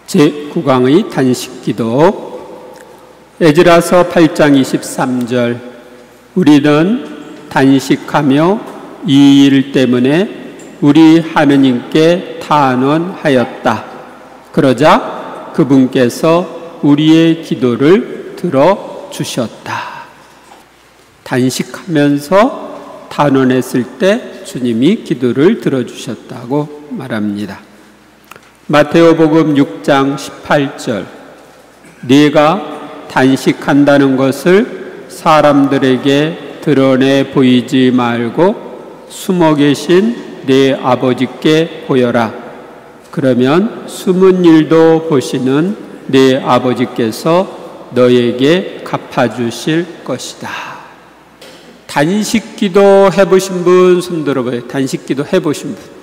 제9강의 단식기도. 에즈라서 8장 23절. 우리는 단식하며 이 일 때문에 우리 하느님께 탄원하였다. 그러자 그분께서 우리의 기도를 들어주셨다. 단식하면서 탄원했을 때 주님이 기도를 들어주셨다고 말합니다. 마태오복음 6장 18절. 네가 단식한다는 것을 사람들에게 드러내 보이지 말고 숨어 계신 네 아버지께 보여라. 그러면 숨은 일도 보시는 네 아버지께서 너에게 갚아주실 것이다. 단식기도 해보신 분 손 들어봐요. 단식기도 해보신 분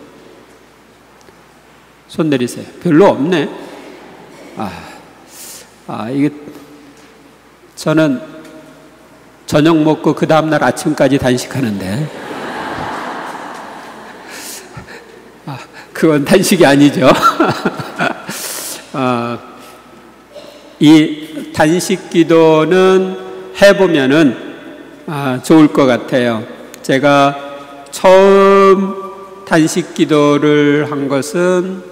손 내리세요. 별로 없네. 이게 저는 저녁 먹고 그 다음날 아침까지 단식하는데 그건 단식이 아니죠. 이 단식 기도는 해보면은 좋을 것 같아요. 제가 처음 단식 기도를 한 것은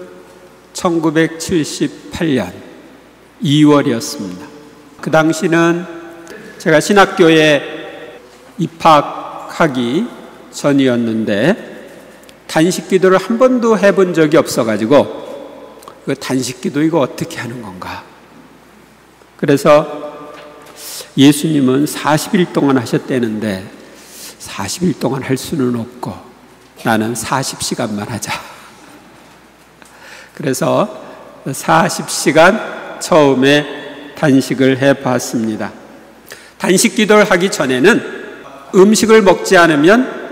1978년 2월이었습니다. 그 당시는 제가 신학교에 입학하기 전이었는데 단식 기도를 한 번도 해본 적이 없어가지고 그 단식 기도 이거 어떻게 하는 건가. 그래서 예수님은 40일 동안 하셨다는데 40일 동안 할 수는 없고 나는 40시간만 하자. 그래서 40시간 처음에 단식을 해봤습니다. 단식 기도를 하기 전에는 음식을 먹지 않으면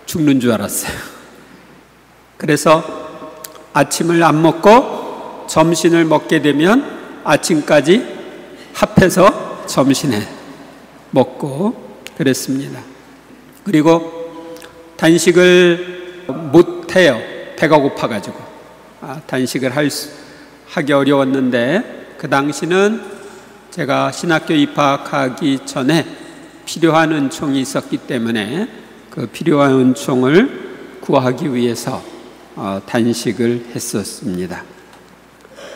죽는 줄 알았어요. 그래서 아침을 안 먹고 점심을 먹게 되면 아침까지 합해서 점심에 먹고 그랬습니다. 그리고 단식을 못해요. 배가 고파가지고. 단식을 하기 어려웠는데 그 당시는 제가 신학교 입학하기 전에 필요한 은총이 있었기 때문에 그 필요한 은총을 구하기 위해서 단식을 했었습니다.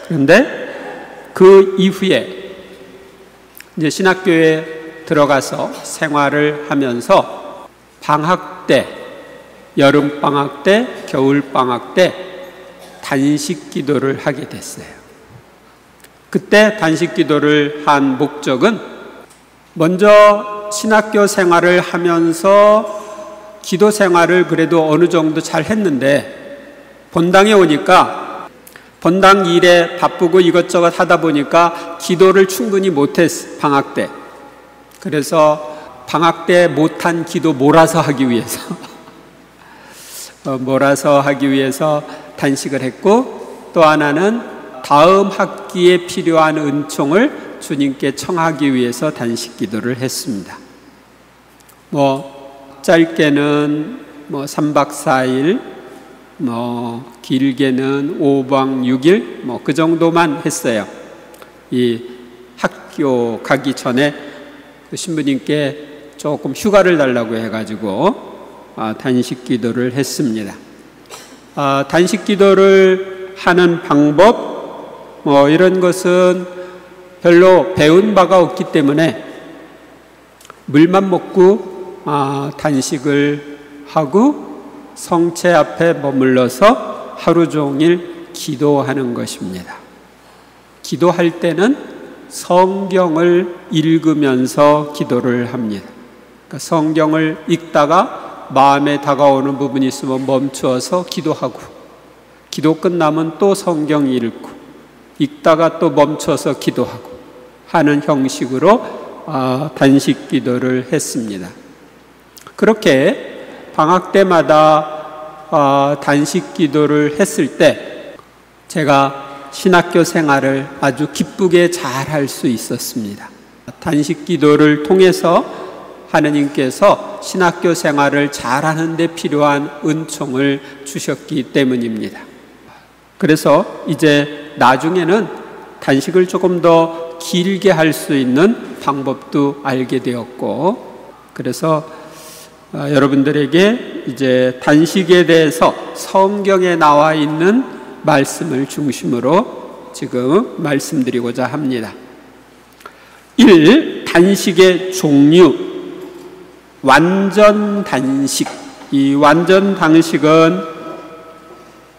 그런데 그 이후에 이제 신학교에 들어가서 생활을 하면서 방학 때, 여름 방학 때, 겨울 방학 때 단식 기도를 하게 됐어요. 그때 단식 기도를 한 목적은 먼저 신학교 생활을 하면서 기도 생활을 그래도 어느 정도 잘 했는데 본당에 오니까 본당 일에 바쁘고 이것저것 하다 보니까 기도를 충분히 못했어요. 방학 때. 그래서 방학 때 못한 기도 몰아서 하기 위해서 단식을 했고, 또 하나는 다음 학기에 필요한 은총을 주님께 청하기 위해서 단식 기도를 했습니다. 짧게는 3박 4일, 길게는 5박 6일, 그 정도만 했어요. 이 학교 가기 전에 그 신부님께 조금 휴가를 달라고 해가지고 단식 기도를 했습니다. 단식 기도를 하는 방법, 이런 것은 별로 배운 바가 없기 때문에 물만 먹고 단식을 하고 성체 앞에 머물러서 하루 종일 기도하는 것입니다. 기도할 때는 성경을 읽으면서 기도를 합니다. 그러니까 성경을 읽다가 마음에 다가오는 부분이 있으면 멈추어서 기도하고, 기도 끝나면 또 성경 읽고, 읽다가 또 멈춰서 기도하고 하는 형식으로 단식 기도를 했습니다. 그렇게 방학 때마다 단식 기도를 했을 때 제가 신학교 생활을 아주 기쁘게 잘 할 수 있었습니다. 단식 기도를 통해서 하느님께서 신학교 생활을 잘하는 데 필요한 은총을 주셨기 때문입니다. 그래서 이제 나중에는 단식을 조금 더 길게 할 수 있는 방법도 알게 되었고, 그래서 여러분들에게 이제 단식에 대해서 성경에 나와 있는 말씀을 중심으로 지금 말씀드리고자 합니다. 1. 단식의 종류. 완전 단식. 이 완전 단식은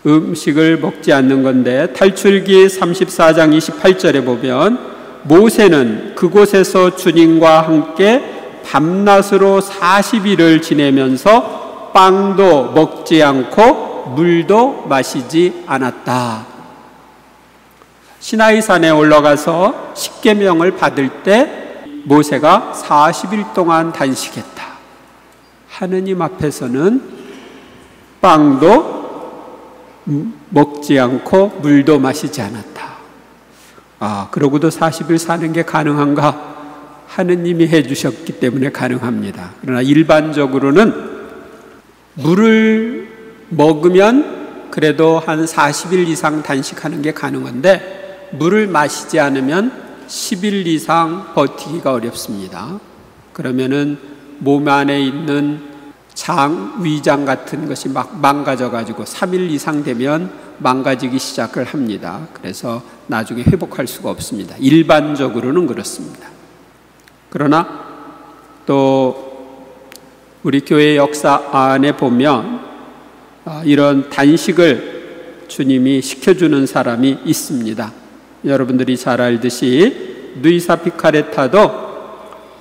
음식을 먹지 않는 건데, 탈출기 34장 28절에 보면 모세는 그곳에서 주님과 함께 밤낮으로 40일을 지내면서 빵도 먹지 않고 물도 마시지 않았다. 시나이산에 올라가서 십계명을 받을 때 모세가 40일 동안 단식했다. 하느님 앞에서는 빵도 먹지 않고 물도 마시지 않았다. 그러고도 40일 사는 게 가능한가? 하느님이 해주셨기 때문에 가능합니다. 그러나 일반적으로는 물을 먹으면 그래도 한 40일 이상 단식하는 게 가능한데, 물을 마시지 않으면 10일 이상 버티기가 어렵습니다. 그러면은 몸 안에 있는 장, 위장 같은 것이 막 망가져가지고 3일 이상 되면 망가지기 시작을 합니다. 그래서 나중에 회복할 수가 없습니다. 일반적으로는 그렇습니다. 그러나 또 우리 교회 역사 안에 보면 이런 단식을 주님이 시켜주는 사람이 있습니다. 여러분들이 잘 알듯이 누이사 피카레타도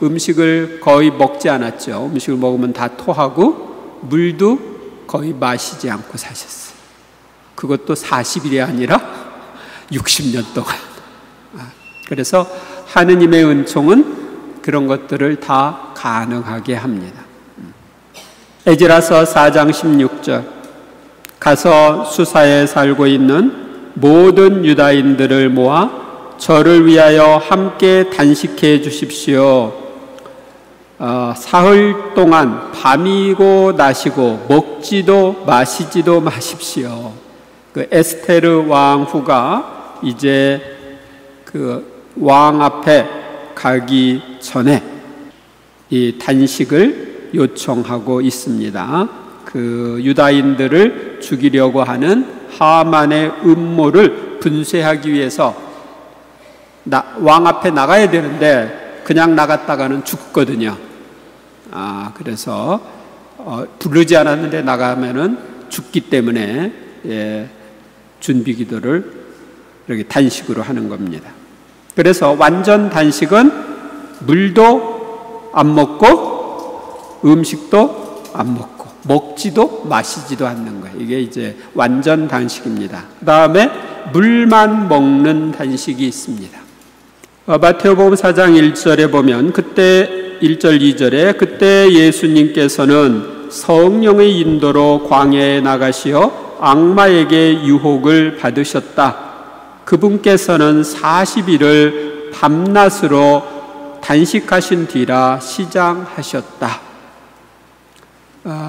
음식을 거의 먹지 않았죠. 음식을 먹으면 다 토하고 물도 거의 마시지 않고 사셨어요. 그것도 40일이 아니라 60년 동안. 그래서 하느님의 은총은 그런 것들을 다 가능하게 합니다. 에즈라서 4장 16절, 가서 수사에 살고 있는 모든 유다인들을 모아 저를 위하여 함께 단식해 주십시오. 사흘 동안 밤이고 낮이고 먹지도 마시지도 마십시오. 그 에스테르 왕후가 이제 그 왕 앞에 가기 전에 이 단식을 요청하고 있습니다. 그 유다인들을 죽이려고 하는 하만의 음모를 분쇄하기 위해서 왕 앞에 나가야 되는데 그냥 나갔다가는 죽거든요. 그래서 부르지 않았는데 나가면은 죽기 때문에 준비 기도를 이렇게 단식으로 하는 겁니다. 그래서 완전 단식은 물도 안 먹고 음식도 안 먹고 먹지도 마시지도 않는 거예요. 이게 이제 완전 단식입니다. 그 다음에 물만 먹는 단식이 있습니다. 마태복음 4장 1절에 보면 그때 1절 2절에 그때 예수님께서는 성령의 인도로 광야에 나가시어 악마에게 유혹을 받으셨다. 그분께서는 40일을 밤낮으로 단식하신 뒤라 시장하셨다.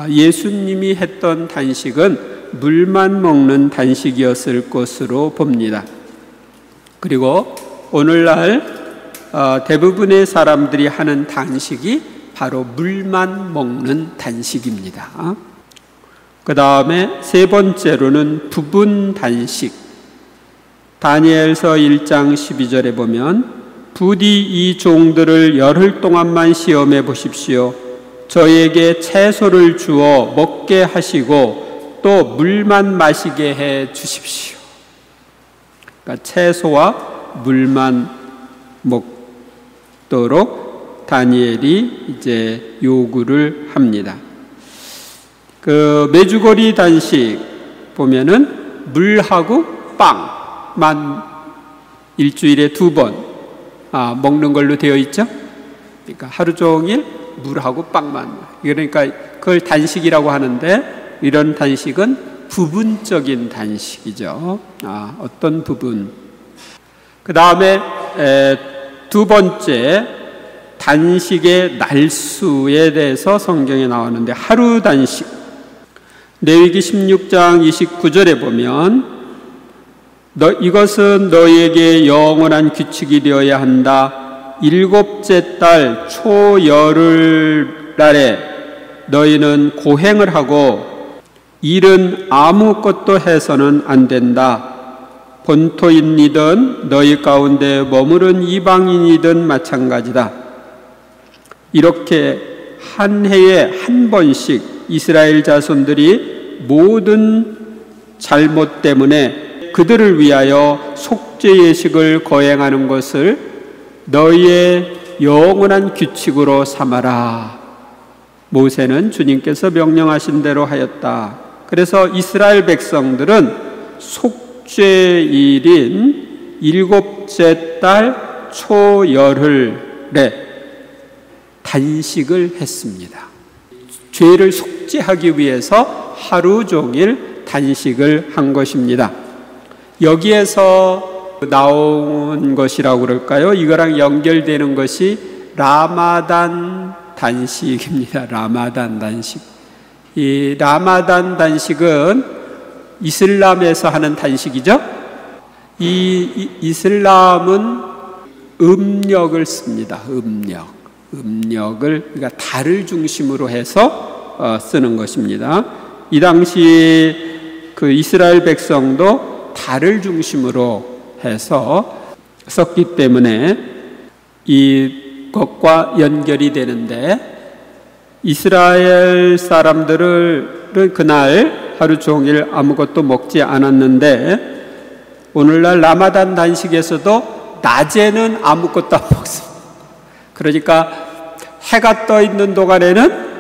예수님이 했던 단식은 물만 먹는 단식이었을 것으로 봅니다. 그리고 오늘날 대부분의 사람들이 하는 단식이 바로 물만 먹는 단식입니다. 그 다음에 세 번째로는 부분 단식. 다니엘서 1장 12절에 보면 부디 이 종들을 열흘 동안만 시험해 보십시오. 저에게 채소를 주어 먹게 하시고 또 물만 마시게 해 주십시오. 그러니까 채소와 물만 먹도록 다니엘이 이제 요구를 합니다. 그 메주거리 단식 보면은 물하고 빵만 일주일에 2번 먹는 걸로 되어 있죠. 그러니까 하루 종일 물하고 빵만. 그러니까 그걸 단식이라고 하는데 이런 단식은 부분적인 단식이죠. 어떤 부분. 그 다음에 두 번째 단식의 날수에 대해서 성경에 나오는데 하루 단식. 레위기 16장 29절에 보면 이것은 너희에게 영원한 규칙이 되어야 한다. 일곱째 달 초열흘 날에 너희는 고행을 하고 일은 아무것도 해서는 안 된다. 본토인이든 너희 가운데 머무른 이방인이든 마찬가지다. 이렇게 한 해에 한 번씩 이스라엘 자손들이 모든 잘못 때문에 그들을 위하여 속죄 예식을 거행하는 것을 너희의 영원한 규칙으로 삼아라. 모세는 주님께서 명령하신 대로 하였다. 그래서 이스라엘 백성들은 속죄일인 일곱째 달 초열흘에 단식을 했습니다. 죄를 속죄하기 위해서 하루 종일 단식을 한 것입니다. 여기에서 나온 것이라고 그럴까요? 이거랑 연결되는 것이 라마단 단식입니다. 라마단 단식. 이 라마단 단식은 이슬람에서 하는 단식이죠. 이 이슬람은 음력을 씁니다. 음력을 그러니까 달을 중심으로 해서 쓰는 것입니다. 이 당시 그 이스라엘 백성도 달을 중심으로 해서 썼기 때문에 이것과 연결이 되는데, 이스라엘 사람들은 그날 하루 종일 아무것도 먹지 않았는데 오늘날 라마단 단식에서도 낮에는 아무것도 안 먹습니다. 그러니까 해가 떠 있는 동안에는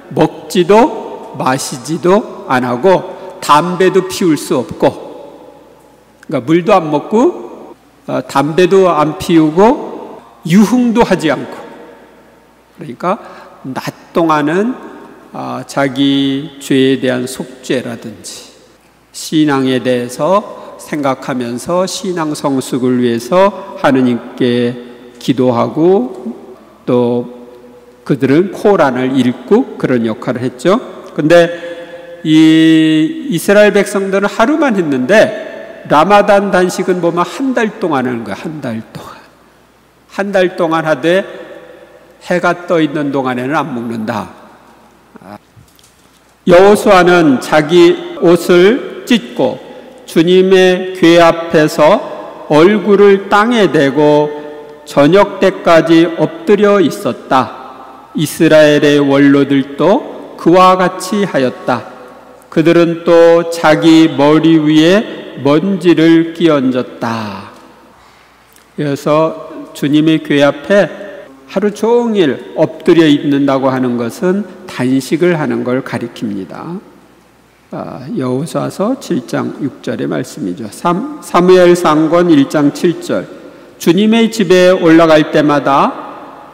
먹지도 마시지도 안 하고 담배도 피울 수 없고, 그러니까 물도 안 먹고 담배도 안 피우고 유흥도 하지 않고, 그러니까 낮 동안은 자기 죄에 대한 속죄라든지 신앙에 대해서 생각하면서 신앙 성숙을 위해서 하느님께 기도하고 또 그들은 코란을 읽고 그런 역할을 했죠. 근데 이 이스라엘 백성들은 하루만 했는데 라마단 단식은 보면 한 달 동안 하는 거예요. 한 달 동안 하되 해가 떠 있는 동안에는 안 먹는다. 여호수아는 자기 옷을 찢고 주님의 궤 앞에서 얼굴을 땅에 대고 저녁 때까지 엎드려 있었다. 이스라엘의 원로들도 그와 같이 하였다. 그들은 또 자기 머리 위에 먼지를 끼얹었다. 그래서 주님의 궤 앞에 하루 종일 엎드려 있는다고 하는 것은 단식을 하는 걸 가리킵니다. 여호수아서 7장 6절의 말씀이죠. 사무엘상권 1장 7절. 주님의 집에 올라갈 때마다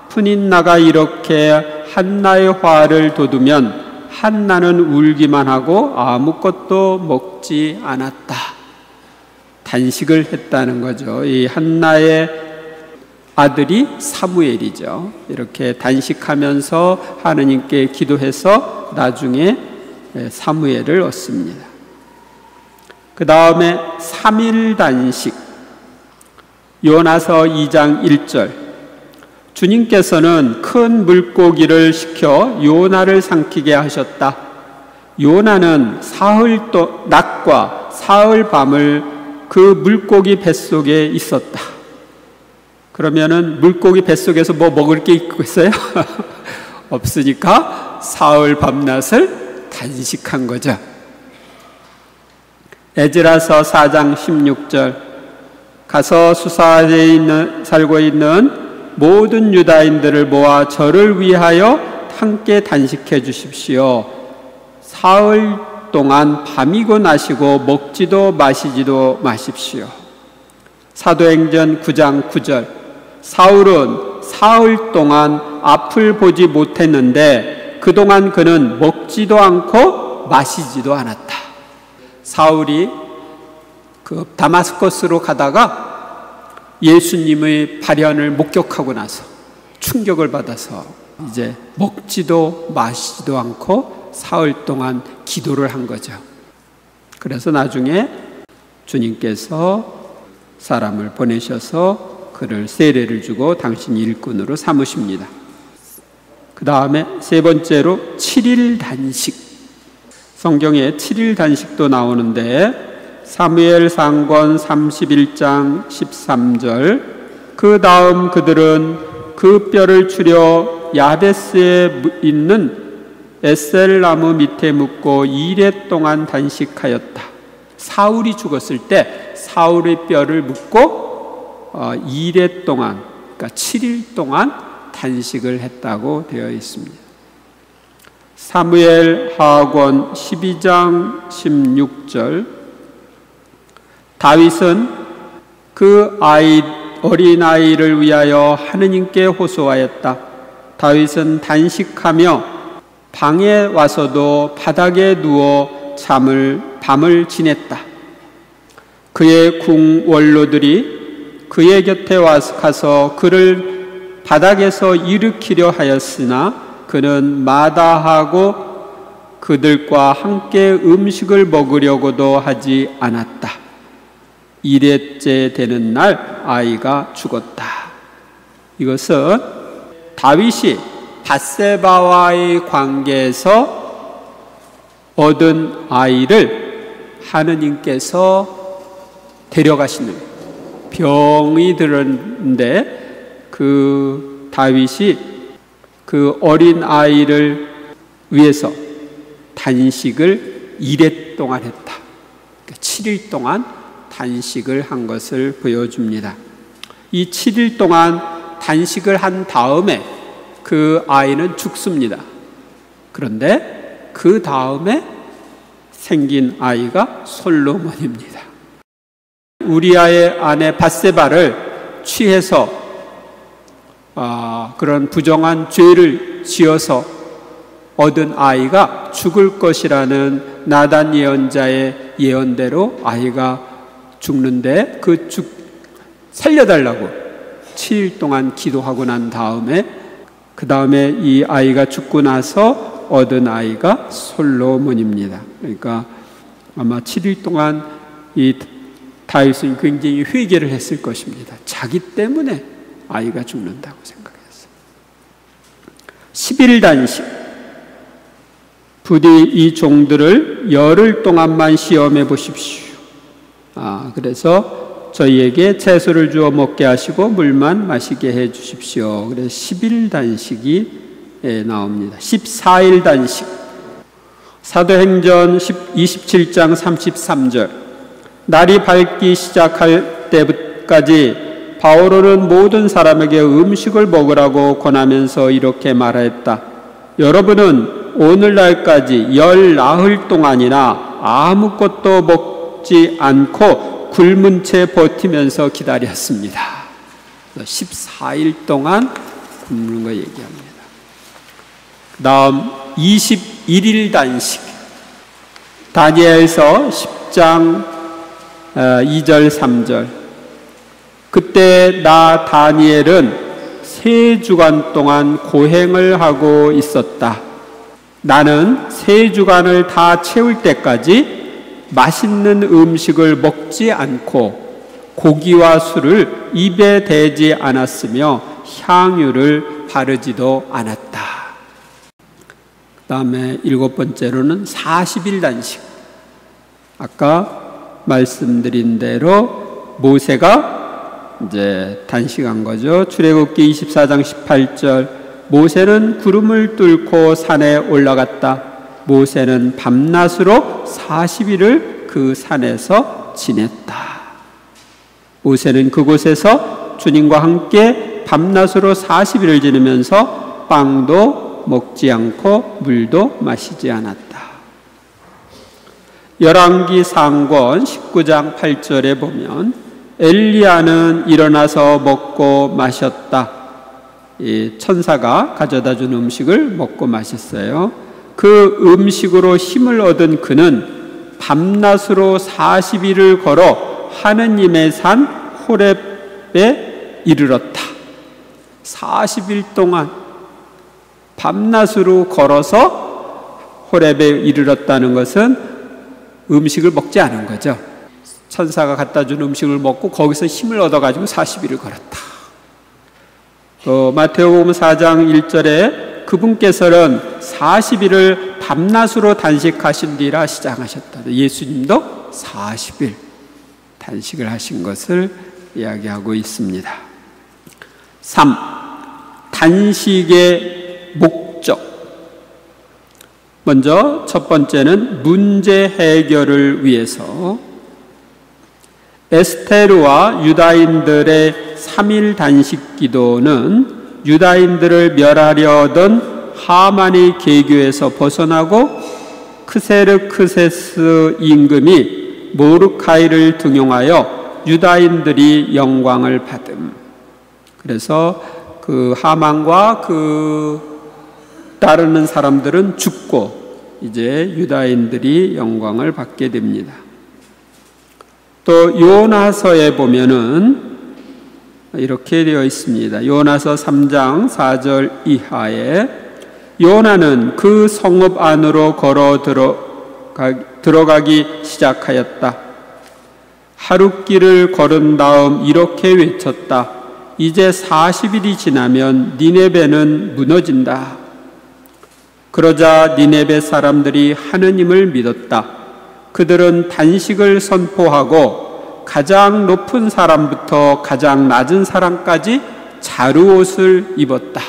푸닌나가 이렇게 한나의 화를 돋우면 한나는 울기만 하고 아무것도 먹지 않았다. 단식을 했다는 거죠. 이 한나의 아들이 사무엘이죠. 이렇게 단식하면서 하느님께 기도해서 나중에 사무엘을 얻습니다. 그 다음에 3일 단식. 요나서 2장 1절. 주님께서는 큰 물고기를 시켜 요나를 삼키게 하셨다. 요나는 낮과 사흘 밤을 그 물고기 뱃속에 있었다. 그러면은 물고기 뱃속에서 뭐 먹을 게 있겠어요? 없으니까 사흘 밤낮을 단식한 거죠. 에즈라서 4장 16절. 가서 수사에 살고 있는 모든 유다인들을 모아 저를 위하여 함께 단식해 주십시오. 사흘 동안 밤이고 낮이고 먹지도 마시지도 마십시오. 사도행전 9장 9절. 사울은 사흘 동안 앞을 보지 못했는데 그동안 그는 먹지도 않고 마시지도 않았다. 사울이 그 다마스커스로 가다가 예수님의 발현을 목격하고 나서 충격을 받아서 이제 먹지도 마시지도 않고 사흘 동안 기도를 한 거죠. 그래서 나중에 주님께서 사람을 보내셔서 그를 세례를 주고 당신이 일꾼으로 삼으십니다. 그 다음에 세 번째로 7일 단식. 성경에 7일 단식도 나오는데 사무엘 상권 31장 13절 그 다음 그들은 그 뼈를 추려 야베스에 있는 에셀 나무 밑에 묻고 2일 동안 단식하였다. 사울이 죽었을 때 사울의 뼈를 묻고 2일 동안, 그러니까 7일 동안 단식을 했다고 되어 있습니다. 사무엘 하악원 12장 16절 다윗은 그 어린아이를 위하여 하느님께 호소하였다. 다윗은 단식하며 방에 와서도 바닥에 누워 밤을 지냈다. 그의 궁원로들이 그의 곁에 가서 그를 바닥에서 일으키려 하였으나 그는 마다하고 그들과 함께 음식을 먹으려고도 하지 않았다. 1회째 되는 날 아이가 죽었다. 이것은 다윗이 밧세바와의 관계에서 얻은 아이를 하느님께서 데려가시는, 병이 들었는데 그 다윗이 그 어린 아이를 위해서 단식을 1회 동안 했다. 그러니까 7일 동안 단식을 한 것을 보여줍니다. 이 7일 동안 단식을 한 다음에 그 아이는 죽습니다. 그런데 그 다음에 생긴 아이가 솔로몬입니다. 우리아의 아내 밧세바를 취해서 그런 부정한 죄를 지어서 얻은 아이가 죽을 것이라는 나단 예언자의 예언대로 아이가 죽는데 살려달라고 7일 동안 기도하고 난 다음에 그 다음에 이 아이가 죽고 나서 얻은 아이가 솔로몬입니다. 그러니까 아마 7일 동안 이 다윗은 굉장히 회개를 했을 것입니다. 자기 때문에 아이가 죽는다고 생각했어요. 11일 단식. 부디 이 종들을 열흘 동안만 시험해 보십시오. 그래서 저희에게 채소를 주어 먹게 하시고 물만 마시게 해 주십시오. 그래서 10일 단식이 나옵니다. 14일 단식. 사도행전 27장 33절. 날이 밝기 시작할 때까지 바오로는 모든 사람에게 음식을 먹으라고 권하면서 이렇게 말했다. 여러분은 오늘날까지 열 나흘 동안이나 아무것도 먹지 않고 굶은 채 버티면서 기다렸습니다. 14일 동안 굶는 거 얘기합니다. 그 다음 21일 단식. 다니엘서 10장 2절 3절. 그때 나 다니엘은 3주간 동안 고행을 하고 있었다. 나는 3주간을 다 채울 때까지 맛있는 음식을 먹지 않고 고기와 술을 입에 대지 않았으며 향유를 바르지도 않았다. 그 다음에 7번째로는 40일 단식. 아까 말씀드린 대로 모세가 이제 단식한 거죠. 출애굽기 24장 18절. 모세는 구름을 뚫고 산에 올라갔다. 모세는 밤낮으로 40일을 그 산에서 지냈다. 모세는 그곳에서 주님과 함께 밤낮으로 40일을 지내면서 빵도 먹지 않고 물도 마시지 않았다. 열왕기 상권 19장 8절에 보면 엘리야는 일어나서 먹고 마셨다. 이 천사가 가져다 준 음식을 먹고 마셨어요. 그 음식으로 힘을 얻은 그는 밤낮으로 40일을 걸어 하느님의 산 호렙에 이르렀다. 40일 동안 밤낮으로 걸어서 호렙에 이르렀다는 것은 음식을 먹지 않은 거죠. 천사가 갖다 준 음식을 먹고 거기서 힘을 얻어가지고 40일을 걸었다. 또 마태복음 4장 1절에 그분께서는 40일을 밤낮으로 단식하신뒤라 시작하셨다. 예수님도 40일 단식을 하신 것을 이야기하고 있습니다. 3. 단식의 목적. 먼저 첫 번째는 문제 해결을 위해서 에스테르와 유다인들의 3일 단식 기도는 유다인들을 멸하려던 하만의 계교에서 벗어나고 크세르크세스 임금이 모르카이를 등용하여 유다인들이 영광을 받음. 그래서 그 하만과 그 따르는 사람들은 죽고 이제 유다인들이 영광을 받게 됩니다. 또 요나서에 보면은 이렇게 되어 있습니다. 요나서 3장 4절 이하에 요나는 그 성읍 안으로 걸어 들어가기 시작하였다. 하룻길을 걸은 다음 이렇게 외쳤다. 이제 40일이 지나면 니네베는 무너진다. 그러자 니네베 사람들이 하느님을 믿었다. 그들은 단식을 선포하고 가장 높은 사람부터 가장 낮은 사람까지 자루옷을 입었다.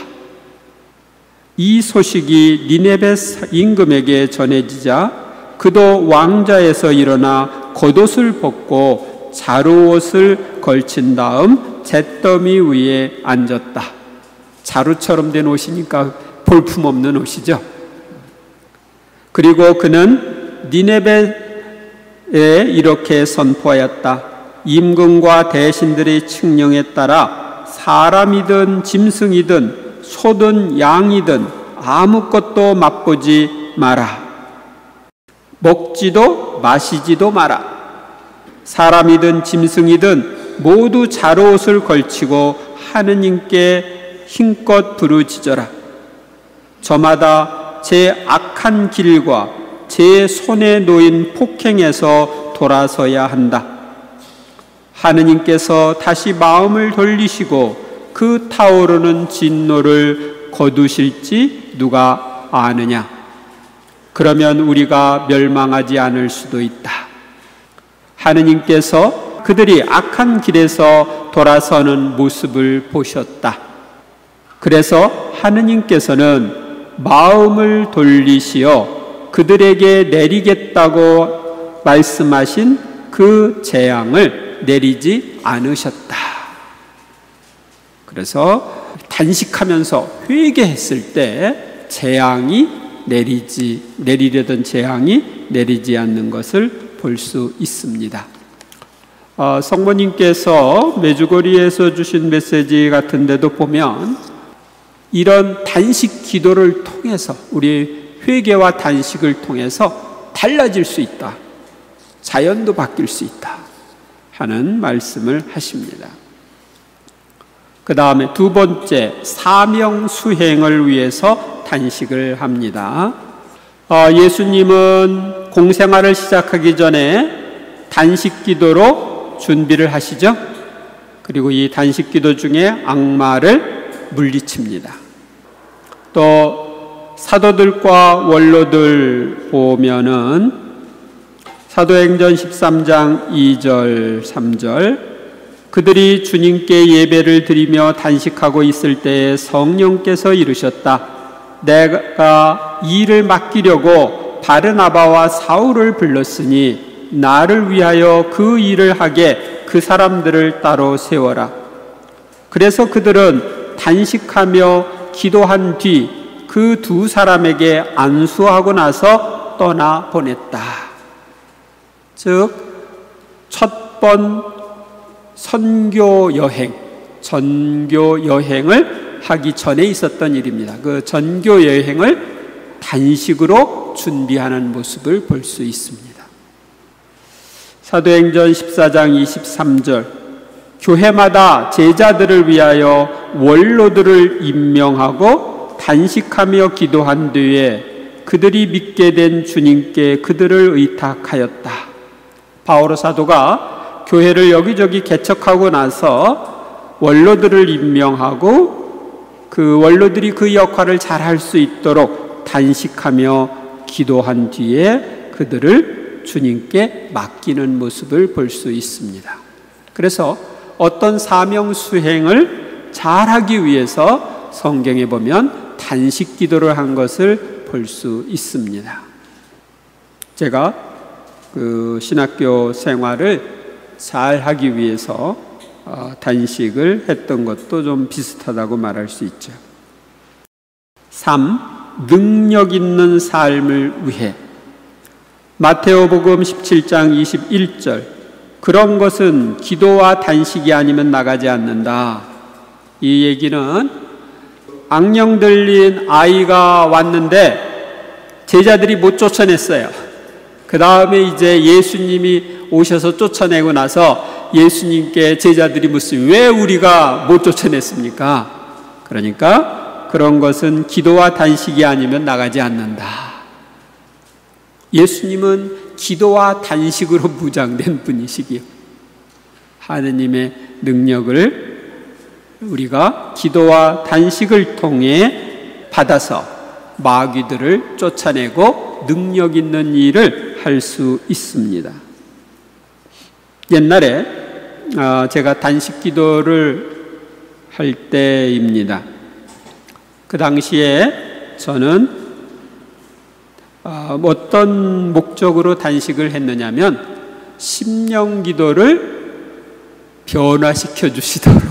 이 소식이 니네베 임금에게 전해지자 그도 왕좌에서 일어나 겉옷을 벗고 자루옷을 걸친 다음 잿더미 위에 앉았다. 자루처럼 된 옷이니까 볼품없는 옷이죠. 그리고 그는 니네베에 이렇게 선포하였다. 임금과 대신들의 칙령에 따라 사람이든 짐승이든 소든 양이든 아무것도 맛보지 마라. 먹지도 마시지도 마라. 사람이든 짐승이든 모두 자루옷을 걸치고 하느님께 힘껏 부르짖어라. 저마다 제 악한 길과 제 손에 놓인 폭행에서 돌아서야 한다. 하느님께서 다시 마음을 돌리시고 그 타오르는 진노를 거두실지 누가 아느냐. 그러면 우리가 멸망하지 않을 수도 있다. 하느님께서 그들이 악한 길에서 돌아서는 모습을 보셨다. 그래서 하느님께서는 마음을 돌리시어 그들에게 내리겠다고 말씀하신 그 재앙을 내리지 않으셨다. 그래서 단식하면서 회개했을 때 재앙이 내리려던 재앙이 내리지 않는 것을 볼 수 있습니다. 성모님께서 메주거리에서 주신 메시지 같은 데도 보면 이런 단식 기도를 통해서 우리 회개와 단식을 통해서 달라질 수 있다. 자연도 바뀔 수 있다 하는 말씀을 하십니다. 그 다음에 두 번째, 사명 수행을 위해서 단식을 합니다. 예수님은 공생활을 시작하기 전에 단식 기도로 준비를 하시죠. 그리고 이 단식 기도 중에 악마를 물리칩니다. 또 사도들과 원로들 보면은 사도행전 13장 2절 3절 그들이 주님께 예배를 드리며 단식하고 있을 때에 성령께서 이르셨다. 내가 이 일을 맡기려고 바르나바와 사울을 불렀으니 나를 위하여 그 일을 하게 그 사람들을 따로 세워라. 그래서 그들은 단식하며 기도한 뒤 그 두 사람에게 안수하고 나서 떠나 보냈다. 즉 첫 번 선교 여행, 전교 여행을 하기 전에 있었던 일입니다. 그 전교 여행을 단식으로 준비하는 모습을 볼 수 있습니다. 사도행전 14장 23절 교회마다 제자들을 위하여 원로들을 임명하고 단식하며 기도한 뒤에 그들이 믿게 된 주님께 그들을 의탁하였다. 바오로 사도가 교회를 여기저기 개척하고 나서 원로들을 임명하고 그 원로들이 그 역할을 잘 할 수 있도록 단식하며 기도한 뒤에 그들을 주님께 맡기는 모습을 볼 수 있습니다. 그래서 어떤 사명 수행을 잘하기 위해서 성경에 보면 단식 기도를 한 것을 볼 수 있습니다. 제가 그 신학교 생활을 잘 하기 위해서 단식을 했던 것도 좀 비슷하다고 말할 수 있죠. 3. 능력 있는 삶을 위해. 마테오복음 17장 21절. 그런 것은 기도와 단식이 아니면 나가지 않는다. 이 얘기는 악령 들린 아이가 왔는데 제자들이 못 쫓아냈어요. 그 다음에 이제 예수님이 오셔서 쫓아내고 나서 예수님께 제자들이 묻습니다. 왜 우리가 못 쫓아냈습니까? 그러니까 그런 것은 기도와 단식이 아니면 나가지 않는다. 예수님은 기도와 단식으로 무장된 분이시기에 하느님의 능력을 우리가 기도와 단식을 통해 받아서 마귀들을 쫓아내고 능력 있는 일을 할 수 있습니다. 옛날에 제가 단식 기도를 할 때입니다. 그 당시에 저는 어떤 목적으로 단식을 했느냐면 심령 기도를 변화시켜 주시도록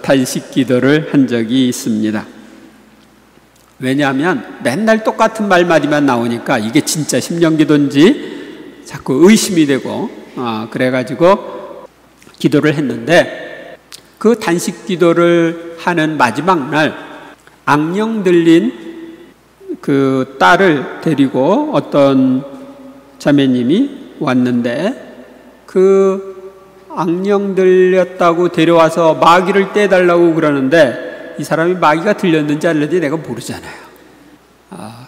단식 기도를 한 적이 있습니다. 왜냐하면 맨날 똑같은 말마디만 나오니까 이게 진짜 심령 기도인지 자꾸 의심이 되고 그래가지고 기도를 했는데 그 단식 기도를 하는 마지막 날 악령 들린 그 딸을 데리고 어떤 자매님이 왔는데 그 악령 들렸다고 데려와서 마귀를 떼달라고 그러는데 이 사람이 마귀가 들렸는지 안 들렸는지 내가 모르잖아요.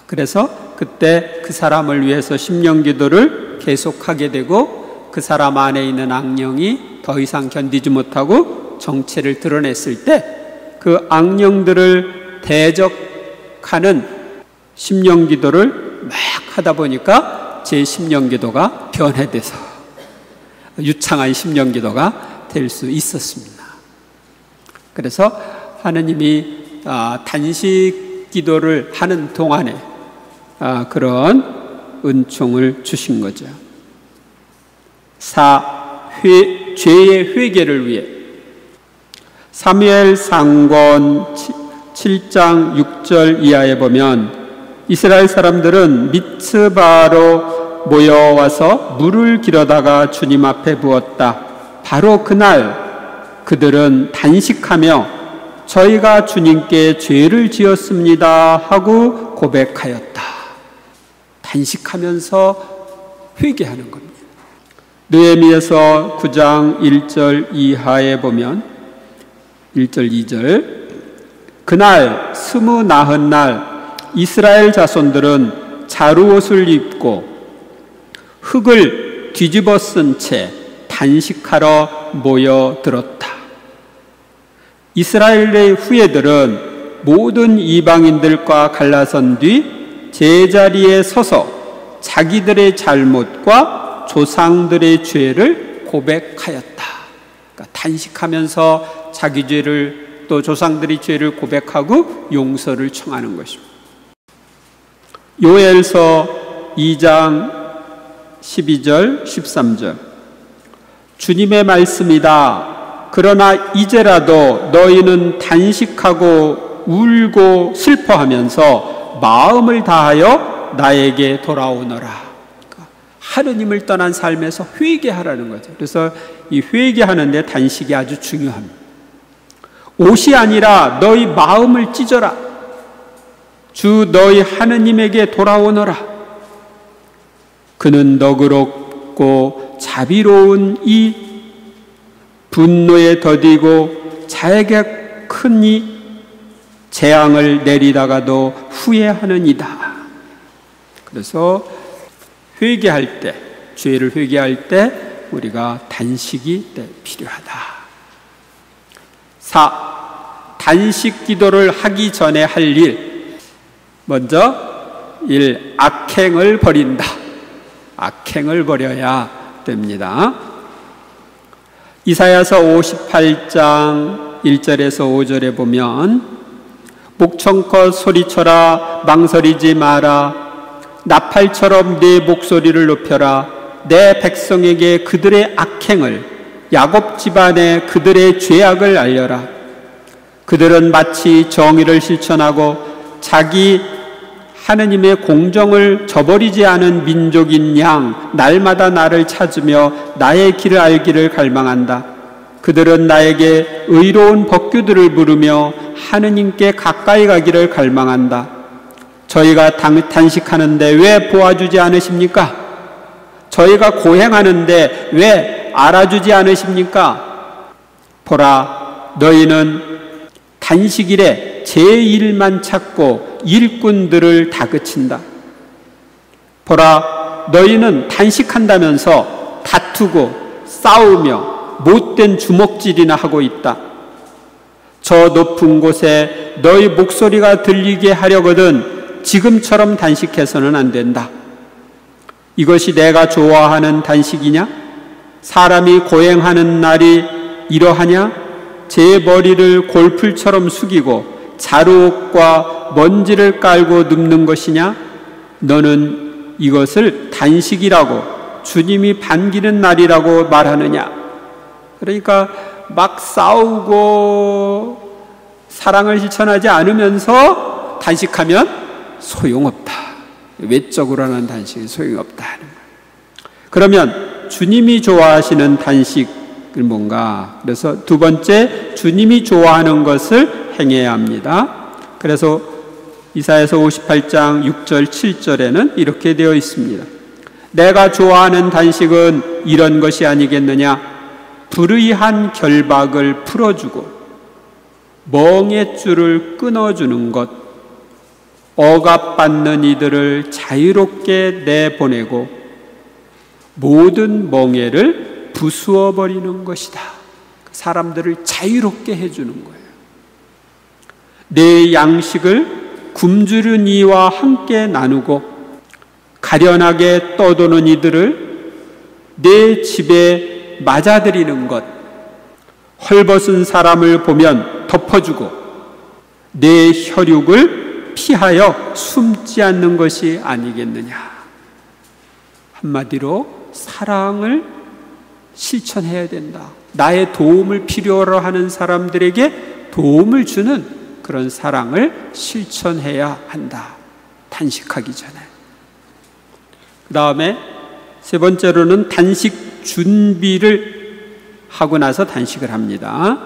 그래서 그때 그 사람을 위해서 심령 기도를 계속하게 되고 그 사람 안에 있는 악령이 더 이상 견디지 못하고 정체를 드러냈을 때 그 악령들을 대적하는 심령 기도를 막 하다 보니까 제 심령 기도가 변해돼서 유창한 심령 기도가 될 수 있었습니다. 그래서 하느님이 단식 기도를 하는 동안에 그런 은총을 주신 거죠. 4. 죄의 회개를 위해. 사무엘상권 7장 6절 이하에 보면 이스라엘 사람들은 미츠바로 모여와서 물을 길어다가 주님 앞에 부었다. 바로 그날 그들은 단식하며 저희가 주님께 죄를 지었습니다 하고 고백하였다. 단식하면서 회개하는 겁니다. 느헤미야서 9장 1절 이하에 보면 1절 2절 그날 29날 이스라엘 자손들은 자루옷을 입고 흙을 뒤집어 쓴 채 단식하러 모여들었다. 이스라엘의 후예들은 모든 이방인들과 갈라선 뒤 제자리에 서서 자기들의 잘못과 조상들의 죄를 고백하였다. 그러니까 단식하면서 자기 죄를 또 조상들의 죄를 고백하고 용서를 청하는 것입니다. 요엘서 2장 12절 13절 주님의 말씀이다. 그러나 이제라도 너희는 단식하고 울고 슬퍼하면서 마음을 다하여 나에게 돌아오너라. 그러니까 하느님을 떠난 삶에서 회개하라는 거죠. 그래서 이 회개하는데 단식이 아주 중요합니다. 옷이 아니라 너희 마음을 찢어라. 주 너희 하느님에게 돌아오너라. 그는 너그럽고 자비로운 이 분노에 더디고 자에게 큰 이 재앙을 내리다가도 후회하느니라. 그래서 회개할 때, 죄를 회개할 때 우리가 단식이 필요하다. 4. 단식 기도를 하기 전에 할 일. 먼저 1. 악행을 버린다. 악행을 버려야 됩니다. 이사야서 58장 1절에서 5절에 보면 목청껏 소리쳐라, 망설이지 마라. 나팔처럼 네 목소리를 높여라. 내 백성에게 그들의 악행을, 야곱 집안에 그들의 죄악을 알려라. 그들은 마치 정의를 실천하고 자기 하느님의 공정을 저버리지 않은 민족인 양, 날마다 나를 찾으며 나의 길을 알기를 갈망한다. 그들은 나에게 의로운 법규들을 물으며 하느님께 가까이 가기를 갈망한다. 저희가 단식하는데 왜 보아주지 않으십니까? 저희가 고행하는데 왜 알아주지 않으십니까? 보라, 너희는 단식일에 제 일만 찾고 일꾼들을 다그친다. 보라, 너희는 단식한다면서 다투고 싸우며 못된 주먹질이나 하고 있다. 저 높은 곳에 너희 목소리가 들리게 하려거든 지금처럼 단식해서는 안 된다. 이것이 내가 좋아하는 단식이냐? 사람이 고행하는 날이 이러하냐? 제 머리를 골풀처럼 숙이고 자루옷과 먼지를 깔고 눕는 것이냐? 너는 이것을 단식이라고 주님이 반기는 날이라고 말하느냐? 그러니까 막 싸우고 사랑을 실천하지 않으면서 단식하면 소용없다. 외적으로 하는 단식은 소용없다 하는 거예요. 그러면 주님이 좋아하시는 단식은 뭔가? 그래서 두 번째, 주님이 좋아하는 것을 행해야 합니다. 그래서 이사야서 58장 6절 7절에는 이렇게 되어 있습니다. 내가 좋아하는 단식은 이런 것이 아니겠느냐? 불의한 결박을 풀어주고 멍에줄을 끊어주는 것, 억압받는 이들을 자유롭게 내보내고 모든 멍에를 부수어 버리는 것이다. 사람들을 자유롭게 해주는 거예요. 내 양식을 굶주린 이와 함께 나누고 가련하게 떠도는 이들을 내 집에 맞아들이는 것, 헐벗은 사람을 보면 덮어주고 내 혈육을 피하여 숨지 않는 것이 아니겠느냐. 한마디로 사랑을 실천해야 된다. 나의 도움을 필요로 하는 사람들에게 도움을 주는 그런 사랑을 실천해야 한다. 단식하기 전에. 그 다음에 세 번째로는 단식 준비를 하고 나서 단식을 합니다.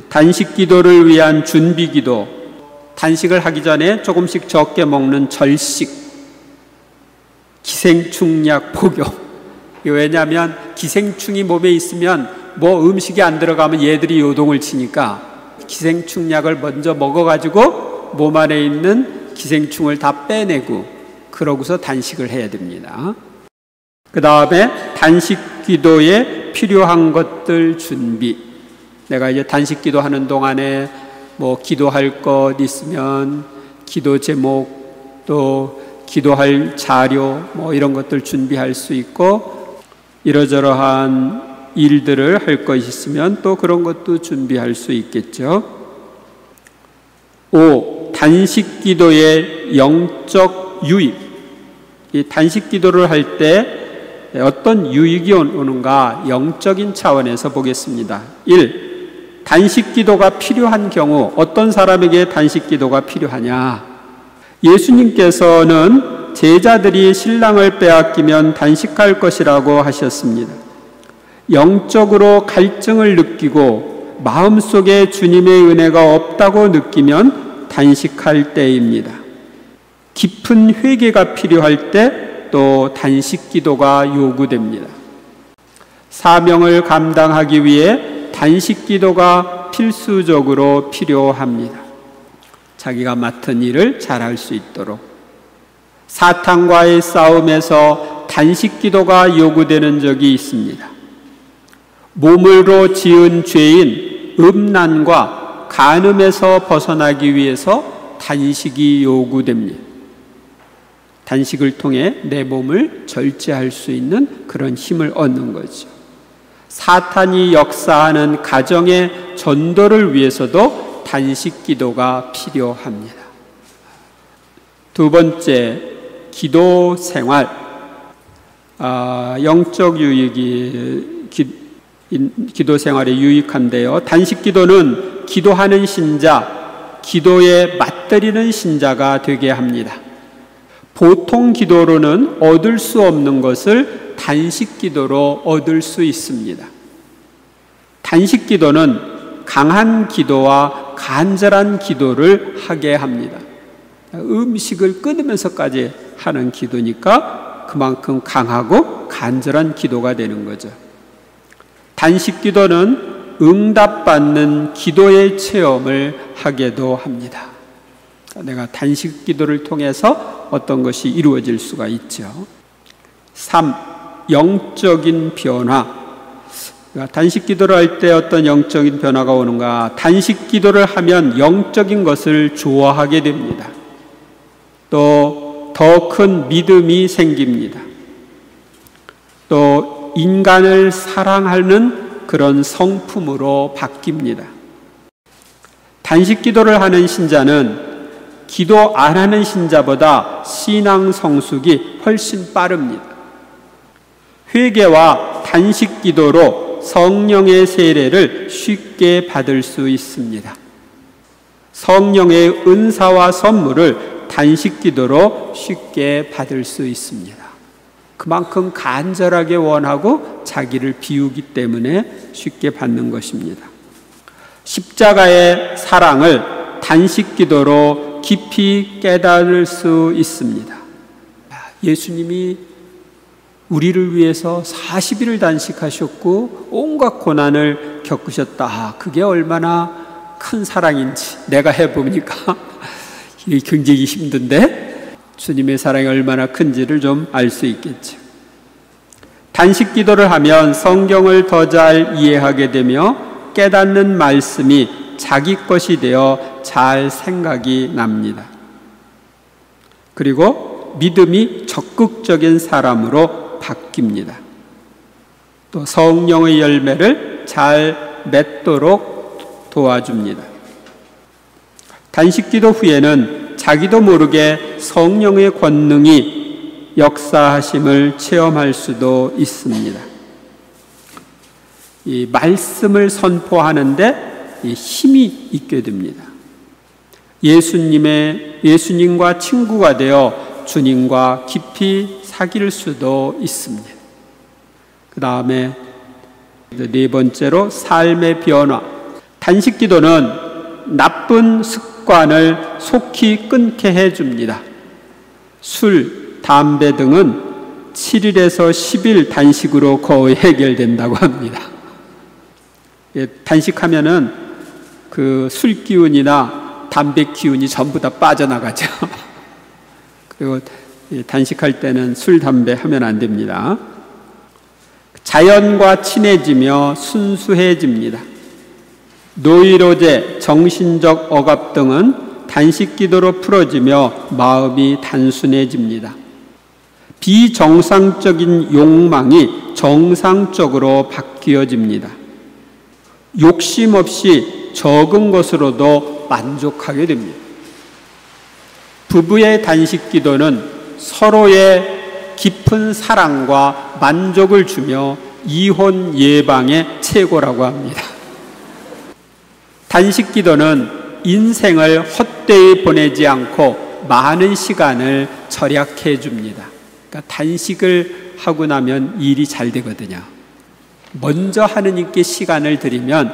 단식 기도를 위한 준비 기도. 단식을 하기 전에 조금씩 적게 먹는 절식, 기생충약 복용. 왜냐하면 기생충이 몸에 있으면 뭐 음식이 안 들어가면 얘들이 요동을 치니까 기생충약을 먼저 먹어가지고 몸 안에 있는 기생충을 다 빼내고 그러고서 단식을 해야 됩니다. 그 다음에 단식 기도에 필요한 것들 준비. 내가 이제 단식 기도하는 동안에 뭐 기도할 것 있으면 기도 제목 또 기도할 자료 뭐 이런 것들 준비할 수 있고 이러저러한 일들을 할 것이 있으면 또 그런 것도 준비할 수 있겠죠. 5. 단식 기도의 영적 유익. 이 단식 기도를 할 때 어떤 유익이 오는가 영적인 차원에서 보겠습니다. 1. 단식 기도가 필요한 경우 어떤 사람에게 단식 기도가 필요하냐? 예수님께서는 제자들이 신랑을 빼앗기면 단식할 것이라고 하셨습니다. 영적으로 갈증을 느끼고 마음속에 주님의 은혜가 없다고 느끼면 단식할 때입니다. 깊은 회개가 필요할 때 또 단식 기도가 요구됩니다. 사명을 감당하기 위해 단식 기도가 필수적으로 필요합니다. 자기가 맡은 일을 잘할 수 있도록. 사탄과의 싸움에서 단식 기도가 요구되는 적이 있습니다. 몸으로 지은 죄인 음란과 간음에서 벗어나기 위해서 단식이 요구됩니다. 단식을 통해 내 몸을 절제할 수 있는 그런 힘을 얻는 거죠. 사탄이 역사하는 가정의 전도를 위해서도 단식 기도가 필요합니다. 두 번째, 기도 생활. 영적 유익이 기도 생활에 유익한데요. 단식 기도는 기도하는 신자, 기도에 맞들이는 신자가 되게 합니다. 보통 기도로는 얻을 수 없는 것을 단식 기도로 얻을 수 있습니다. 단식 기도는 강한 기도와 간절한 기도를 하게 합니다. 음식을 끊으면서까지 하는 기도니까 그만큼 강하고 간절한 기도가 되는 거죠. 단식 기도는 응답받는 기도의 체험을 하게도 합니다. 내가 단식 기도를 통해서 어떤 것이 이루어질 수가 있죠. 3. 영적인 변화. 단식 기도를 할 때 어떤 영적인 변화가 오는가? 단식 기도를 하면 영적인 것을 좋아하게 됩니다. 또 더 큰 믿음이 생깁니다. 또 인간을 사랑하는 그런 성품으로 바뀝니다. 단식 기도를 하는 신자는 기도 안 하는 신자보다 신앙 성숙이 훨씬 빠릅니다. 회개와 단식 기도로 성령의 세례를 쉽게 받을 수 있습니다. 성령의 은사와 선물을 단식 기도로 쉽게 받을 수 있습니다. 그만큼 간절하게 원하고 자기를 비우기 때문에 쉽게 받는 것입니다. 십자가의 사랑을 단식 기도로 깊이 깨달을 수 있습니다. 예수님이 우리를 위해서 40일을 단식하셨고 온갖 고난을 겪으셨다. 그게 얼마나 큰 사랑인지 내가 해보니까 이게 굉장히 힘든데 주님의 사랑이 얼마나 큰지를 좀 알 수 있겠죠. 단식 기도를 하면 성경을 더 잘 이해하게 되며 깨닫는 말씀이 자기 것이 되어 잘 생각이 납니다. 그리고 믿음이 적극적인 사람으로 바뀝니다. 또 성령의 열매를 잘 맺도록 도와줍니다. 단식 기도 후에는 자기도 모르게 성령의 권능이 역사하심을 체험할 수도 있습니다. 이 말씀을 선포하는데 힘이 있게 됩니다. 예수님과 친구가 되어 주님과 깊이 사귈 수도 있습니다. 그 다음에 네 번째로 삶의 변화. 단식 기도는 나쁜 습관을 속히 끊게 해줍니다. 술, 담배 등은 7일에서 10일 단식으로 거의 해결된다고 합니다. 단식하면은 그 술 기운이나 담배 기운이 전부 다 빠져나가죠. 그리고 단식할 때는 술, 담배 하면 안 됩니다. 자연과 친해지며 순수해집니다. 노이로제, 정신적 억압 등은 단식 기도로 풀어지며 마음이 단순해집니다. 비정상적인 욕망이 정상적으로 바뀌어집니다. 욕심 없이 적은 것으로도 만족하게 됩니다. 부부의 단식 기도는 서로의 깊은 사랑과 만족을 주며 이혼 예방의 최고라고 합니다. 단식 기도는 인생을 헛되이 보내지 않고 많은 시간을 절약해 줍니다. 그러니까 단식을 하고 나면 일이 잘 되거든요. 먼저 하느님께 시간을 드리면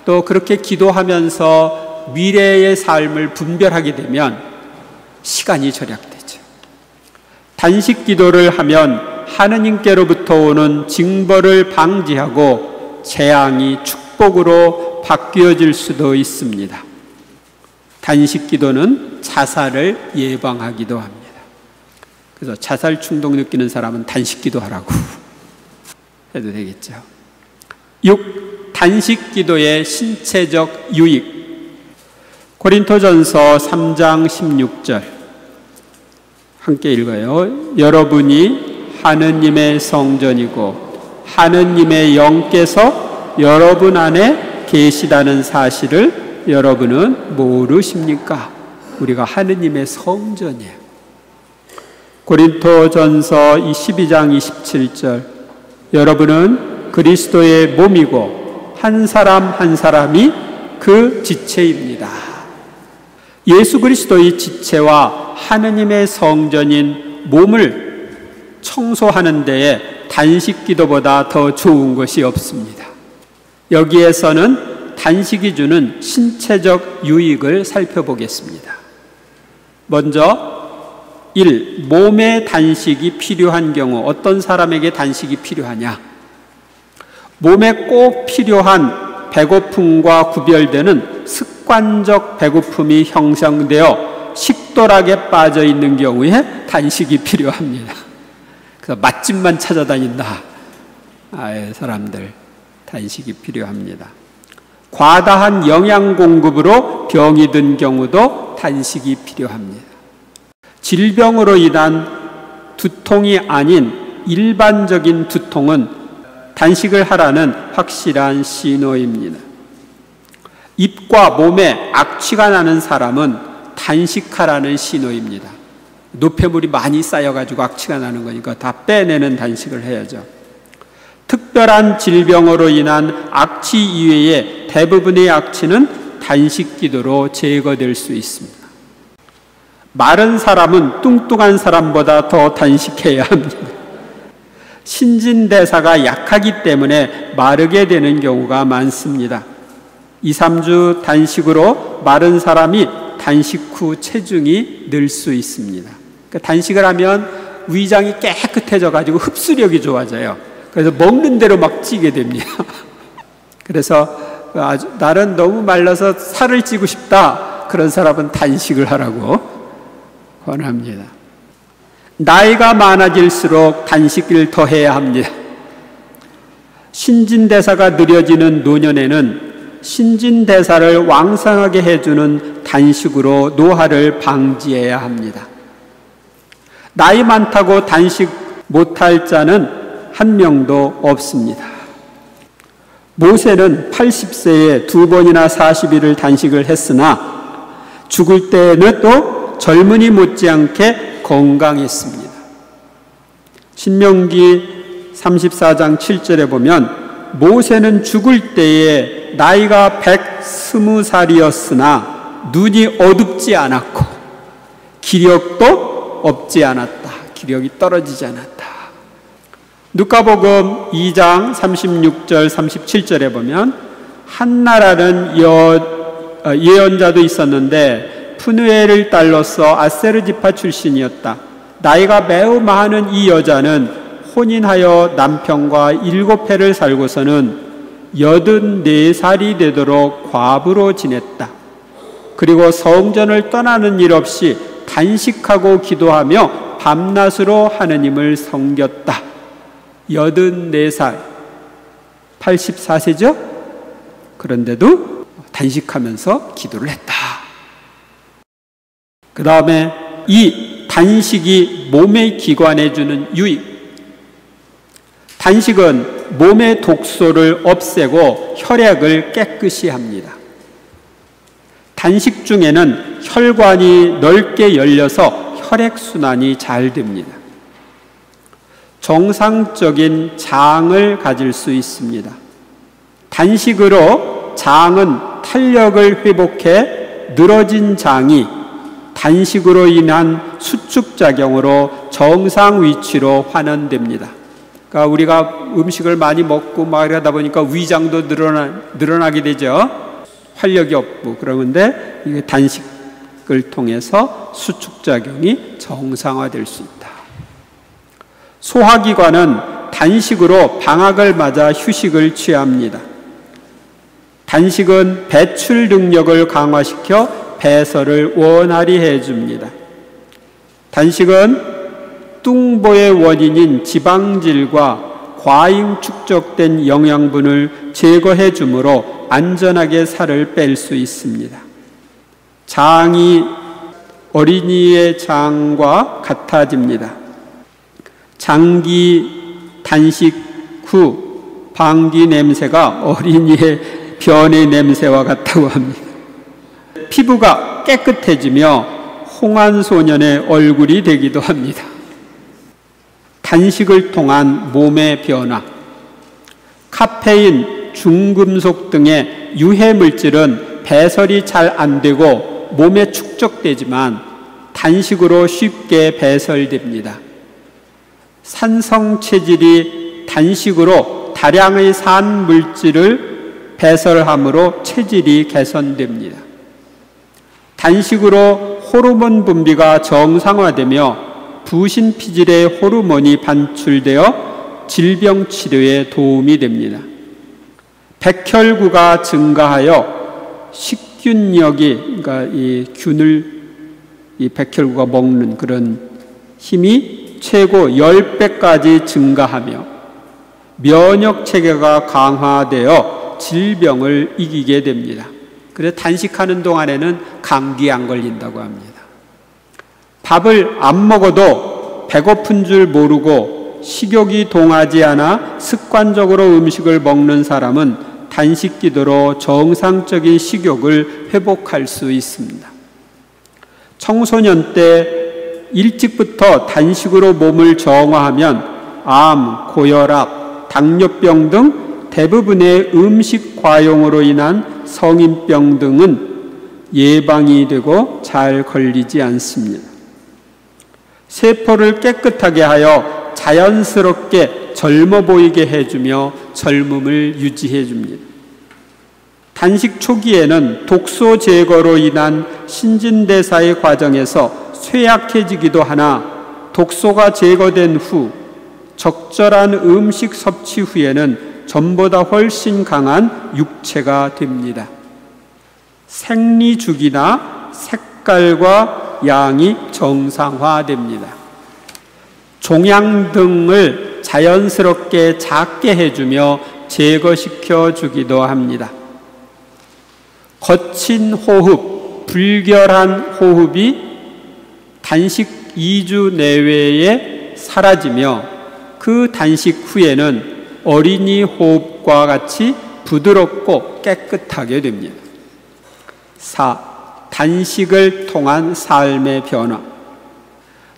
또 그렇게 기도하면서 미래의 삶을 분별하게 되면 시간이 절약되죠. 단식 기도를 하면 하느님께로부터 오는 징벌을 방지하고 재앙이 축복으로 바뀌어질 수도 있습니다. 단식 기도는 자살을 예방하기도 합니다. 그래서 자살 충동 느끼는 사람은 단식 기도하라고 해도 되겠죠. 6. 단식 기도의 신체적 유익. 고린토전서 3장 16절 함께 읽어요. 여러분이 하느님의 성전이고 하느님의 영께서 여러분 안에 계시다는 사실을 여러분은 모르십니까? 우리가 하느님의 성전이에요. 고린토전서 12장 27절 여러분은 그리스도의 몸이고 한 사람 한 사람이 그 지체입니다. 예수 그리스도의 지체와 하느님의 성전인 몸을 청소하는 데에 단식 기도보다 더 좋은 것이 없습니다. 여기에서는 단식이 주는 신체적 유익을 살펴보겠습니다. 먼저 1. 몸의 단식이 필요한 경우 어떤 사람에게 단식이 필요하냐? 몸에 꼭 필요한 배고픔과 구별되는 습관적 배고픔이 형성되어 식도락에 빠져 있는 경우에 단식이 필요합니다. 그래서 맛집만 찾아다닌다. 사람들 단식이 필요합니다. 과다한 영양 공급으로 병이 든 경우도 단식이 필요합니다. 질병으로 인한 두통이 아닌 일반적인 두통은 단식을 하라는 확실한 신호입니다. 입과 몸에 악취가 나는 사람은 단식하라는 신호입니다. 노폐물이 많이 쌓여가지고 악취가 나는 거니까 다 빼내는 단식을 해야죠. 특별한 질병으로 인한 악취 이외에 대부분의 악취는 단식 기도로 제거될 수 있습니다. 마른 사람은 뚱뚱한 사람보다 더 단식해야 합니다. 신진대사가 약하기 때문에 마르게 되는 경우가 많습니다. 2, 3주 단식으로 마른 사람이 단식 후 체중이 늘 수 있습니다. 그러니까 단식을 하면 위장이 깨끗해져 가지고 흡수력이 좋아져요. 그래서 먹는 대로 막 찌게 됩니다. 그래서 나는 너무 말라서 살을 찌고 싶다. 그런 사람은 단식을 하라고 권합니다. 나이가 많아질수록 단식을 더 해야 합니다. 신진대사가 느려지는 노년에는 신진대사를 왕성하게 해주는 단식으로 노화를 방지해야 합니다. 나이 많다고 단식 못할 자는 한 명도 없습니다. 모세는 80세에 2번이나 40일을 단식을 했으나 죽을 때에는 또 젊은이 못지않게 건강했습니다. 신명기 34장 7절에 보면 모세는 죽을 때에 나이가 120살이었으나 눈이 어둡지 않았고 기력도 없지 않았다. 기력이 떨어지지 않았다. 누가복음 2장 36절 37절에 보면 한나라는 예언자도 있었는데 푸누엘을 딸로서 아세르 지파 출신이었다. 나이가 매우 많은 이 여자는 혼인하여 남편과 7해를 살고서는 84살이 되도록 과부로 지냈다. 그리고 성전을 떠나는 일 없이 단식하고 기도하며 밤낮으로 하느님을 섬겼다. 84살, 84세죠? 그런데도 단식하면서 기도를 했다. 그 다음에 이 단식이 몸의 기관에 주는 유익. 단식은 몸의 독소를 없애고 혈액을 깨끗이 합니다. 단식 중에는 혈관이 넓게 열려서 혈액순환이 잘 됩니다. 정상적인 장을 가질 수 있습니다. 단식으로 장은 탄력을 회복해 늘어진 장이 단식으로 인한 수축작용으로 정상 위치로 환원됩니다. 그러니까 우리가 음식을 많이 먹고 막 이러다 보니까 위장도 늘어나게 되죠. 활력이 없고. 그런데 이게 단식을 통해서 수축작용이 정상화될 수 있다. 소화기관은 단식으로 방학을 맞아 휴식을 취합니다. 단식은 배출 능력을 강화시켜 배설을 원활히 해줍니다. 단식은 뚱보의 원인인 지방질과 과잉 축적된 영양분을 제거해 주므로 안전하게 살을 뺄 수 있습니다. 장이 어린이의 장과 같아집니다. 장기 단식 후 방귀 냄새가 어린이의 변의 냄새와 같다고 합니다. 피부가 깨끗해지며 홍한 소년의 얼굴이 되기도 합니다. 단식을 통한 몸의 변화. 카페인, 중금속 등의 유해 물질은 배설이 잘 안 되고 몸에 축적되지만 단식으로 쉽게 배설됩니다. 산성 체질이 단식으로 다량의 산 물질을 배설함으로 체질이 개선됩니다. 단식으로 호르몬 분비가 정상화되며 부신 피질의 호르몬이 반출되어 질병 치료에 도움이 됩니다. 백혈구가 증가하여 식균력이, 그러니까 이 균을 이 백혈구가 먹는 그런 힘이 최고 10배까지 증가하며 면역 체계가 강화되어 질병을 이기게 됩니다. 그래서 단식하는 동안에는 감기 안 걸린다고 합니다. 밥을 안 먹어도 배고픈 줄 모르고 식욕이 동하지 않아 습관적으로 음식을 먹는 사람은 단식 기도로 정상적인 식욕을 회복할 수 있습니다. 청소년 때 일찍부터 단식으로 몸을 정화하면 암, 고혈압, 당뇨병 등 대부분의 음식 과용으로 인한 성인병 등은 예방이 되고 잘 걸리지 않습니다. 세포를 깨끗하게 하여 자연스럽게 젊어 보이게 해주며 젊음을 유지해 줍니다. 단식 초기에는 독소 제거로 인한 신진대사의 과정에서 쇠약해지기도 하나 독소가 제거된 후 적절한 음식 섭취 후에는 전보다 훨씬 강한 육체가 됩니다. 생리주기나 색깔과 양이 정상화됩니다. 종양 등을 자연스럽게 작게 해주며 제거시켜 주기도 합니다. 거친 호흡, 불결한 호흡이 단식 2주 내외에 사라지며 그 단식 후에는 어린이 호흡과 같이 부드럽고 깨끗하게 됩니다. 4. 단식을 통한 삶의 변화.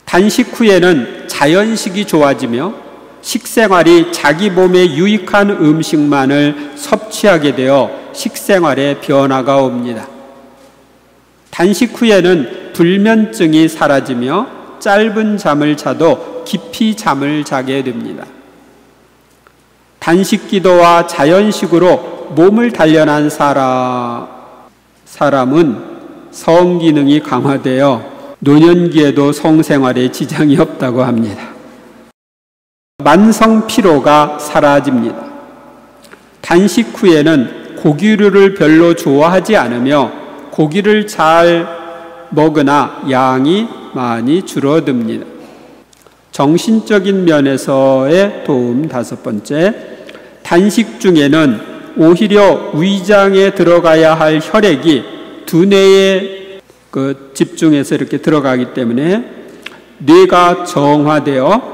단식 후에는 자연식이 좋아지며 식생활이 자기 몸에 유익한 음식만을 섭취하게 되어 식생활에 변화가 옵니다. 단식 후에는 불면증이 사라지며 짧은 잠을 자도 깊이 잠을 자게 됩니다. 단식 기도와 자연식으로 몸을 단련한 사람은 성기능이 강화되어 노년기에도 성생활에 지장이 없다고 합니다. 만성 피로가 사라집니다. 단식 후에는 고기류를 별로 좋아하지 않으며 고기를 잘 먹으나 양이 많이 줄어듭니다. 정신적인 면에서의 도움 5번째, 단식 중에는 오히려 위장에 들어가야 할 혈액이 두뇌에 집중해서 이렇게 들어가기 때문에 뇌가 정화되어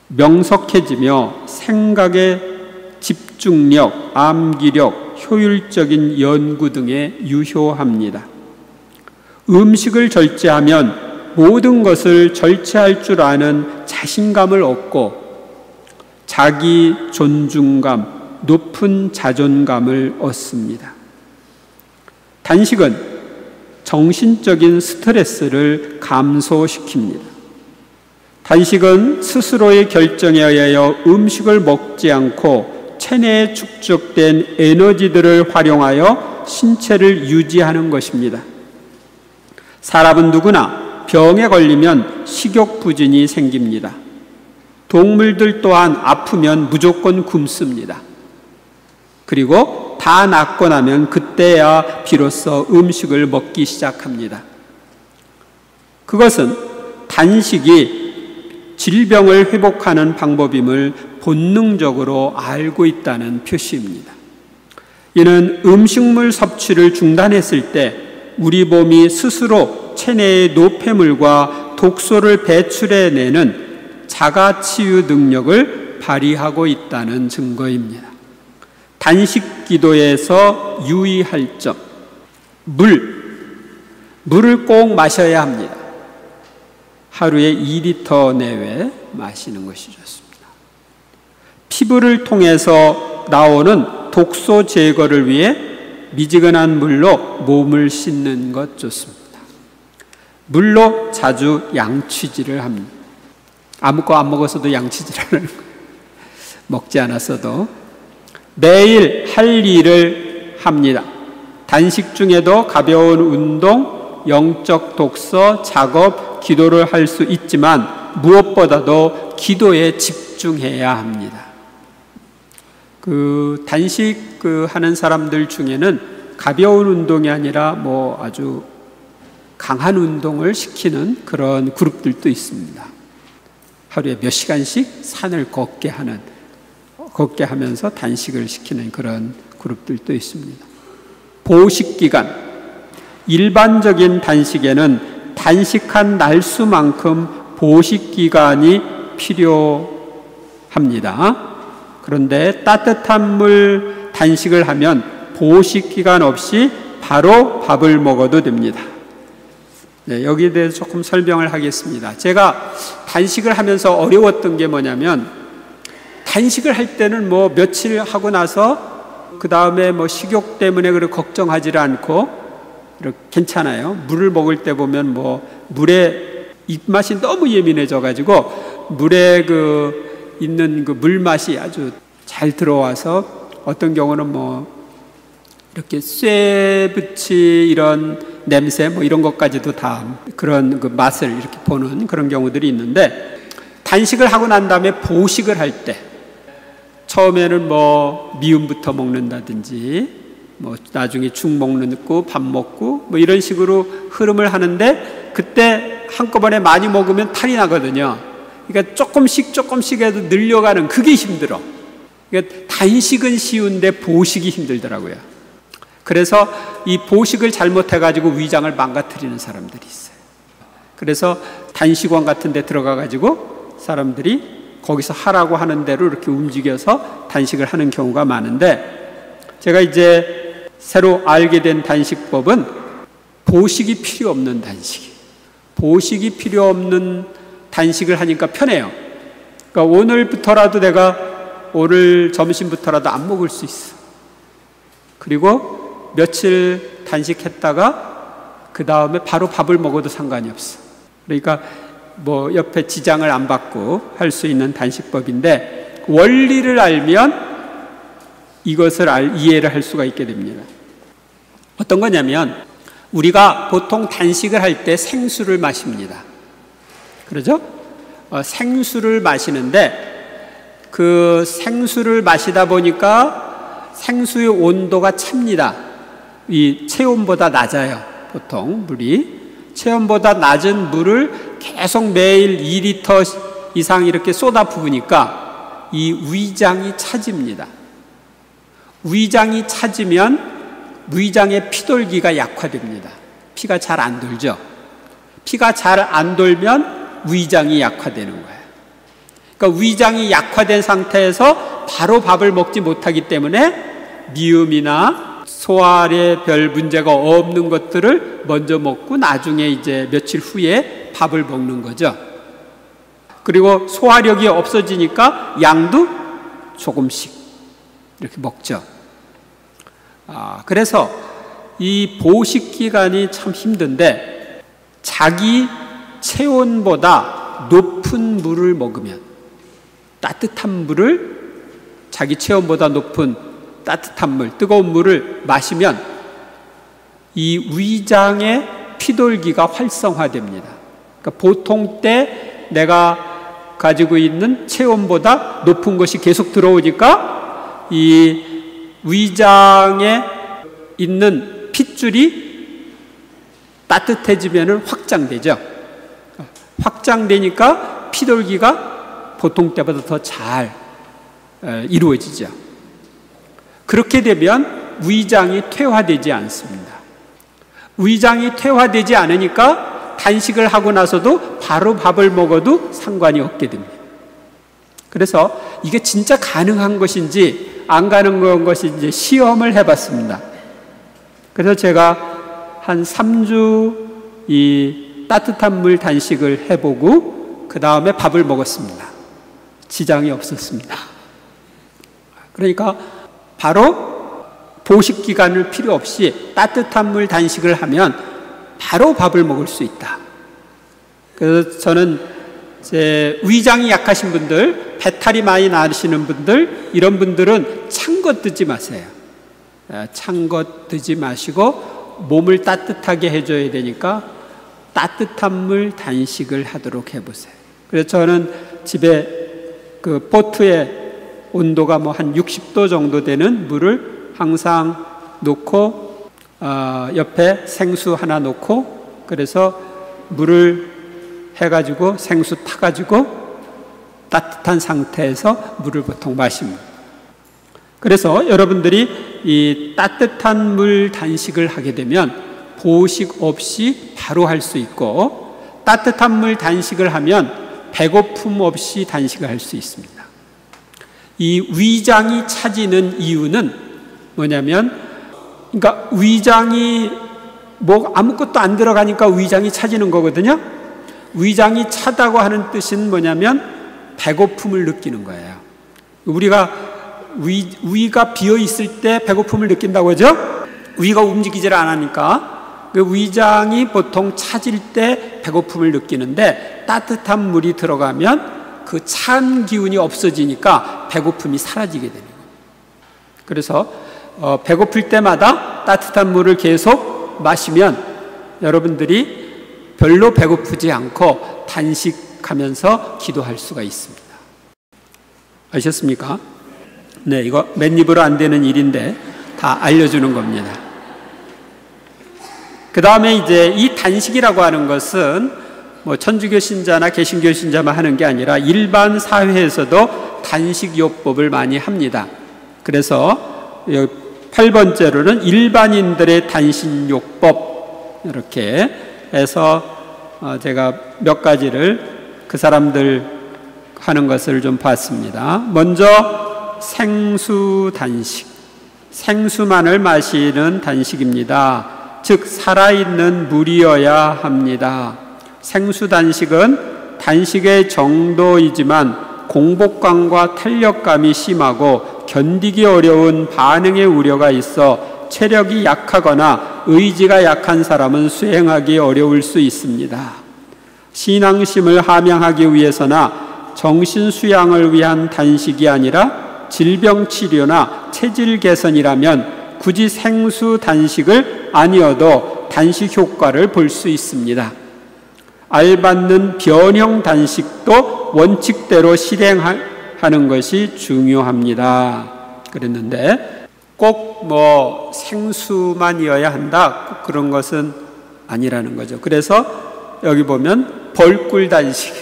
명석해지며 생각의 집중력, 암기력, 효율적인 연구 등에 유효합니다. 음식을 절제하면 모든 것을 절제할 줄 아는 자신감을 얻고 자기 존중감, 높은 자존감을 얻습니다. 단식은 정신적인 스트레스를 감소시킵니다. 단식은 스스로의 결정에 의하여 음식을 먹지 않고 체내에 축적된 에너지들을 활용하여 신체를 유지하는 것입니다. 사람은 누구나 병에 걸리면 식욕부진이 생깁니다. 동물들 또한 아프면 무조건 굶습니다. 그리고 다 낫고 나면 그때야 비로소 음식을 먹기 시작합니다. 그것은 단식이 질병을 회복하는 방법임을 본능적으로 알고 있다는 표시입니다. 이는 음식물 섭취를 중단했을 때 우리 몸이 스스로 체내의 노폐물과 독소를 배출해내는 자가치유 능력을 발휘하고 있다는 증거입니다. 단식 기도에서 유의할 점, 물을 꼭 마셔야 합니다. 하루에 2리터 내외 마시는 것이 좋습니다. 피부를 통해서 나오는 독소 제거를 위해 미지근한 물로 몸을 씻는 것 좋습니다. 물로 자주 양치질을 합니다. 아무거 안 먹어서도 양치질하는 거예요. 먹지 않았어도 매일 할 일을 합니다. 단식 중에도 가벼운 운동, 영적 독서, 작업, 기도를 할 수 있지만 무엇보다도 기도에 집중해야 합니다. 단식 하는 사람들 중에는 가벼운 운동이 아니라 아주 강한 운동을 시키는 그런 그룹들도 있습니다. 하루에 몇 시간씩 산을 걷게 하면서 단식을 시키는 그런 그룹들도 있습니다. 보식기간, 일반적인 단식에는 단식한 날수만큼 보식기간이 필요합니다. 그런데 따뜻한 물 단식을 하면 보식기간 없이 바로 밥을 먹어도 됩니다. 네, 여기에 대해서 조금 설명을 하겠습니다. 제가 단식을 하면서 어려웠던 게 뭐냐면, 단식을 할 때는 며칠 하고 나서 그 다음에 식욕 때문에 그렇게 걱정하지 않고 괜찮아요. 물을 먹을 때 보면 물에 입맛이 너무 예민해져 가지고 물에 있는 물맛이 아주 잘 들어와서 어떤 경우는 이렇게 쇠붙이 이런 냄새 이런 것까지도 다 그런 맛을 이렇게 보는 그런 경우들이 있는데, 단식을 하고 난 다음에 보식을 할 때 처음에는 미음부터 먹는다든지 나중에 죽 먹고 밥 먹고 이런 식으로 흐름을 하는데, 그때 한꺼번에 많이 먹으면 탈이 나거든요. 그러니까 조금씩 해도 늘려가는 그게 힘들어. 그러니까 단식은 쉬운데 보식이 힘들더라고요. 그래서 이 보식을 잘못해가지고 위장을 망가뜨리는 사람들이 있어요. 그래서 단식원 같은 데 들어가가지고 사람들이 거기서 하라고 하는 대로 이렇게 움직여서 단식을 하는 경우가 많은데, 제가 이제 새로 알게 된 단식법은 보식이 필요 없는 단식이에요. 보식이 필요 없는 단식을 하니까 편해요. 그러니까 오늘부터라도 내가 오늘 점심부터라도 안 먹을 수 있어. 그리고 며칠 단식했다가 그 다음에 바로 밥을 먹어도 상관이 없어. 그러니까 옆에 지장을 안 받고 할 수 있는 단식법인데, 원리를 알면 이것을 이해를 할 수가 있게 됩니다. 어떤 거냐면, 우리가 보통 단식을 할 때 생수를 마십니다. 그러죠? 생수를 마시는데, 그 생수를 마시다 보니까 생수의 온도가 찹니다. 이 체온보다 낮아요. 보통 물이. 체온보다 낮은 물을 계속 매일 2리터 이상 이렇게 쏟아 부으니까 이 위장이 차집니다. 위장이 차지면 위장의 피돌기가 약화됩니다. 피가 잘 안 돌죠. 피가 잘 안 돌면 위장이 약화되는 거예요. 그러니까 위장이 약화된 상태에서 바로 밥을 먹지 못하기 때문에 미음이나 소화에 별 문제가 없는 것들을 먼저 먹고 나중에 이제 며칠 후에 밥을 먹는 거죠. 그리고 소화력이 없어지니까 양도 조금씩 이렇게 먹죠. 그래서 이 보식 기간이 참 힘든데, 자기 체온보다 높은 물을 먹으면, 따뜻한 물을, 자기 체온보다 높은 따뜻한 물, 뜨거운 물을 마시면 이 위장의 피돌기가 활성화됩니다. 그러니까 보통 때 내가 가지고 있는 체온보다 높은 것이 계속 들어오니까 이 위장에 있는 핏줄이 따뜻해지면 확장되죠. 확장되니까 피돌기가 보통 때보다 더 잘 이루어지죠. 그렇게 되면 위장이 퇴화되지 않습니다. 위장이 퇴화되지 않으니까 단식을 하고 나서도 바로 밥을 먹어도 상관이 없게 됩니다. 그래서 이게 진짜 가능한 것인지 안 가능한 것인지 시험을 해봤습니다. 그래서 제가 한 3주 이 따뜻한 물 단식을 해보고 그 다음에 밥을 먹었습니다. 지장이 없었습니다. 그러니까 바로 보식 기간을 필요 없이 따뜻한 물 단식을 하면 바로 밥을 먹을 수 있다. 그래서 저는 제 위장이 약하신 분들, 배탈이 많이 나시는 분들, 이런 분들은 찬 것 드지 마세요. 찬 것 드지 마시고 몸을 따뜻하게 해줘야 되니까 따뜻한 물 단식을 하도록 해보세요. 그래서 저는 집에 그 포트에 온도가 뭐 한 60도 정도 되는 물을 항상 놓고 옆에 생수 하나 놓고 그래서 물을 해가지고 생수 타가지고 따뜻한 상태에서 물을 보통 마십니다. 그래서 여러분들이 이 따뜻한 물 단식을 하게 되면 보식 없이 바로 할 수 있고 따뜻한 물 단식을 하면 배고픔 없이 단식을 할 수 있습니다. 이 위장이 차지는 이유는 뭐냐면 그러니까 위장이 뭐 아무것도 안 들어가니까 위장이 차지는 거거든요. 위장이 차다고 하는 뜻은 뭐냐면 배고픔을 느끼는 거예요. 우리가 위가 비어 있을 때 배고픔을 느낀다고 하죠. 위가 움직이질 않으니까 그 위장이 보통 차질 때 배고픔을 느끼는데 따뜻한 물이 들어가면 그 찬 기운이 없어지니까 배고픔이 사라지게 되는 거예요. 그래서 배고플 때마다 따뜻한 물을 계속 마시면 여러분들이 별로 배고프지 않고 단식하면서 기도할 수가 있습니다. 아셨습니까? 네, 이거 맨입으로 안 되는 일인데 다 알려주는 겁니다. 그 다음에 이제 이 단식이라고 하는 것은 뭐 천주교 신자나 개신교 신자만 하는 게 아니라 일반 사회에서도 단식요법을 많이 합니다. 그래서 8번째로는 일반인들의 단식요법 이렇게 해서 제가 몇 가지를 그 사람들 하는 것을 좀 봤습니다. 먼저 생수 단식, 생수만을 마시는 단식입니다. 즉 살아있는 물이어야 합니다. 생수 단식은 단식의 정도이지만 공복감과 탄력감이 심하고 견디기 어려운 반응의 우려가 있어 체력이 약하거나 의지가 약한 사람은 수행하기 어려울 수 있습니다. 신앙심을 함양하기 위해서나 정신 수양을 위한 단식이 아니라 질병 치료나 체질 개선이라면 굳이 생수 단식을 아니어도 단식 효과를 볼 수 있습니다. 알받는 변형 단식도 원칙대로 실행하는 것이 중요합니다. 그랬는데 꼭 뭐 생수만이어야 한다 꼭 그런 것은 아니라는 거죠. 그래서 여기 보면 벌꿀 단식,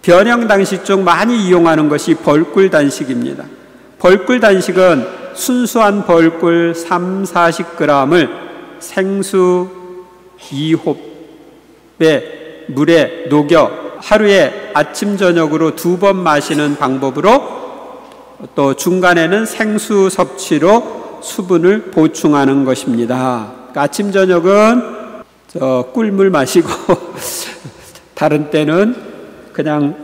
변형 단식 중 많이 이용하는 것이 벌꿀 단식입니다. 벌꿀 단식은 순수한 벌꿀 30-40g을 생수 2홉에 물에 녹여 하루에 아침 저녁으로 2번 마시는 방법으로 또 중간에는 생수 섭취로 수분을 보충하는 것입니다. 그러니까 아침 저녁은 꿀물 마시고 다른 때는 그냥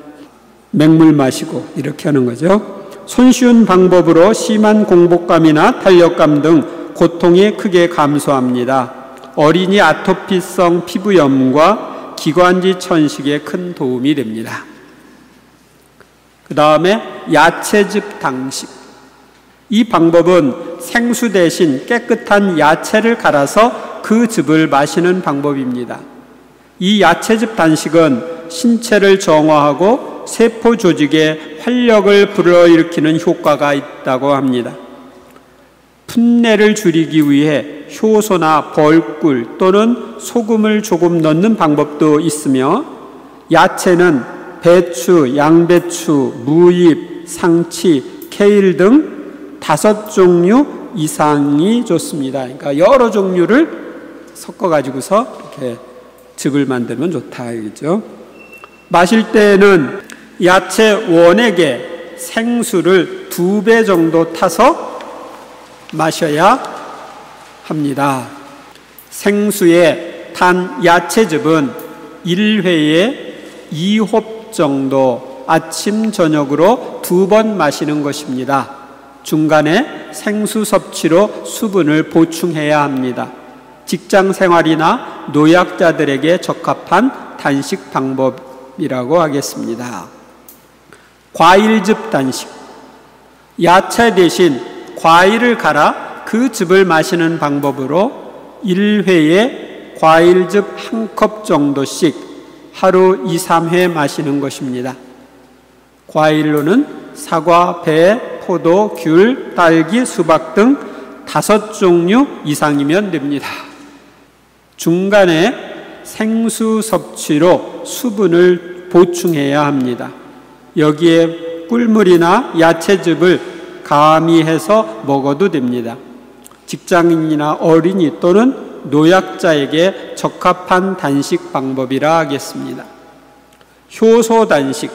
맹물 마시고 이렇게 하는 거죠. 손쉬운 방법으로 심한 공복감이나 탄력감 등 고통이 크게 감소합니다. 어린이 아토피성 피부염과 기관지 천식에 큰 도움이 됩니다. 그 다음에 야채즙 단식. 이 방법은 생수 대신 깨끗한 야채를 갈아서 그 즙을 마시는 방법입니다. 이 야채즙 단식은 신체를 정화하고 세포 조직에 활력을 불어일으키는 효과가 있다고 합니다. 풋내를 줄이기 위해 효소나 벌꿀 또는 소금을 조금 넣는 방법도 있으며 야채는 배추, 양배추, 무잎, 상치, 케일 등 5종류 이상이 좋습니다. 그러니까 여러 종류를 섞어가지고서 이렇게 즙을 만들면 좋다, 이거죠. 마실 때는 야채 원액에 생수를 2배 정도 타서 마셔야 합니다. 생수에 탄 야채즙은 1회에 2홉 정도 아침, 저녁으로 2번 마시는 것입니다. 중간에 생수 섭취로 수분을 보충해야 합니다. 직장 생활이나 노약자들에게 적합한 단식 방법이라고 하겠습니다. 과일즙 단식. 야채 대신 과일을 갈아 그 즙을 마시는 방법으로 1회에 과일즙 1컵 정도씩 하루 2, 3회 마시는 것입니다. 과일로는 사과, 배, 포도, 귤, 딸기, 수박 등 5종류 이상이면 됩니다. 중간에 생수 섭취로 수분을 보충해야 합니다. 여기에 꿀물이나 야채즙을 가미해서 먹어도 됩니다. 직장인이나 어린이 또는 노약자에게 적합한 단식 방법이라 하겠습니다. 효소 단식.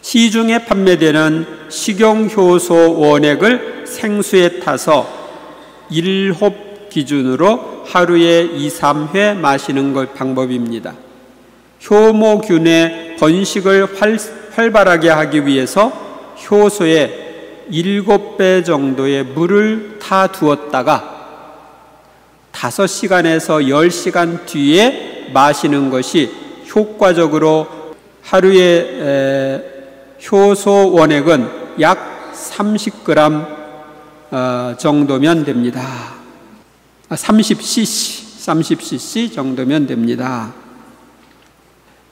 시중에 판매되는 식용효소 원액을 생수에 타서 1홉 기준으로 하루에 2, 3회 마시는 것 방법입니다. 효모균의 번식을 활발하게 하기 위해서 효소에 7배 정도의 물을 타 두었다가 5시간에서 10시간 뒤에 마시는 것이 효과적으로 하루에 효소 원액은 약 30g 정도면 됩니다. 30cc 정도면 됩니다.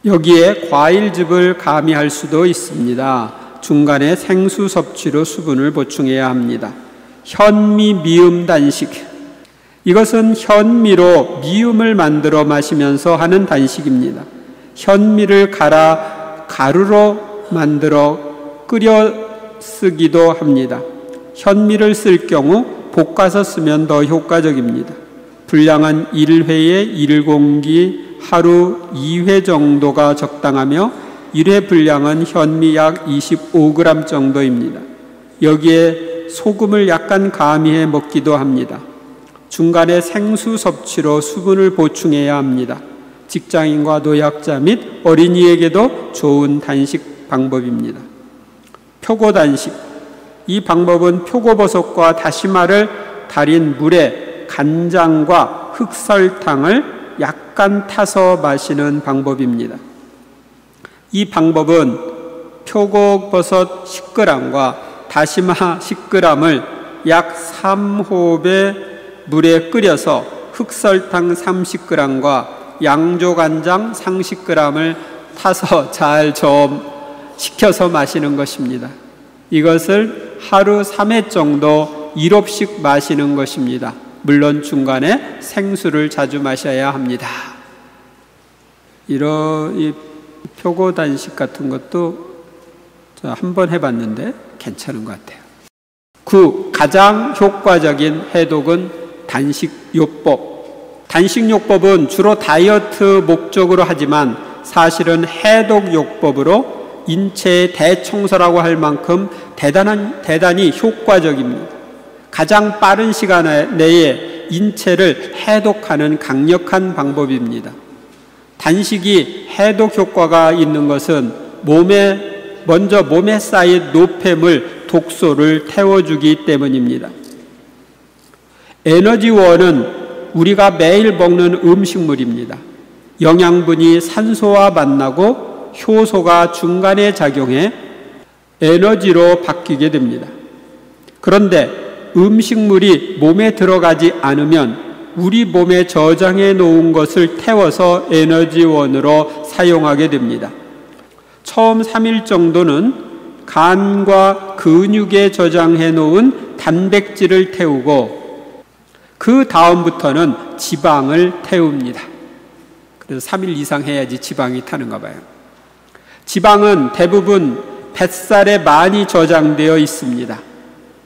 여기에 과일즙을 가미할 수도 있습니다. 중간에 생수 섭취로 수분을 보충해야 합니다. 현미 미음 단식. 이것은 현미로 미음을 만들어 마시면서 하는 단식입니다. 현미를 갈아 가루로 만들어 끓여 쓰기도 합니다. 현미를 쓸 경우 볶아서 쓰면 더 효과적입니다. 분량은 1회에 1공기 하루 2회 정도가 적당하며 1회 분량은 현미 약 25g 정도입니다. 여기에 소금을 약간 가미해 먹기도 합니다. 중간에 생수 섭취로 수분을 보충해야 합니다. 직장인과 노약자 및 어린이에게도 좋은 단식 방법입니다. 표고 단식. 이 방법은 표고버섯과 다시마를 달인 물에 간장과 흑설탕을 약간 타서 마시는 방법입니다. 이 방법은 표고버섯 10g과 다시마 10g을 약 3홉의 물에 끓여서 흑설탕 30g과 양조간장 30g을 타서 잘 좀 식혀서 마시는 것입니다. 이것을 하루 3회 정도 1홉씩 마시는 것입니다. 물론 중간에 생수를 자주 마셔야 합니다. 이 표고 단식 같은 것도 한번 해봤는데 괜찮은 것 같아요. 9. 가장 효과적인 해독은 단식요법. 단식요법은 주로 다이어트 목적으로 하지만 사실은 해독요법으로 인체의 대청소라고 할 만큼 대단히 효과적입니다. 가장 빠른 시간 내에 인체를 해독하는 강력한 방법입니다. 단식이 해독 효과가 있는 것은 먼저 몸에 쌓인 노폐물, 독소를 태워주기 때문입니다. 에너지원은 우리가 매일 먹는 음식물입니다. 영양분이 산소와 만나고 효소가 중간에 작용해 에너지로 바뀌게 됩니다. 그런데 음식물이 몸에 들어가지 않으면 우리 몸에 저장해 놓은 것을 태워서 에너지원으로 사용하게 됩니다. 처음 3일 정도는 간과 근육에 저장해 놓은 단백질을 태우고 그 다음부터는 지방을 태웁니다. 그래서 3일 이상 해야지 지방이 타는가 봐요. 지방은 대부분 뱃살에 많이 저장되어 있습니다.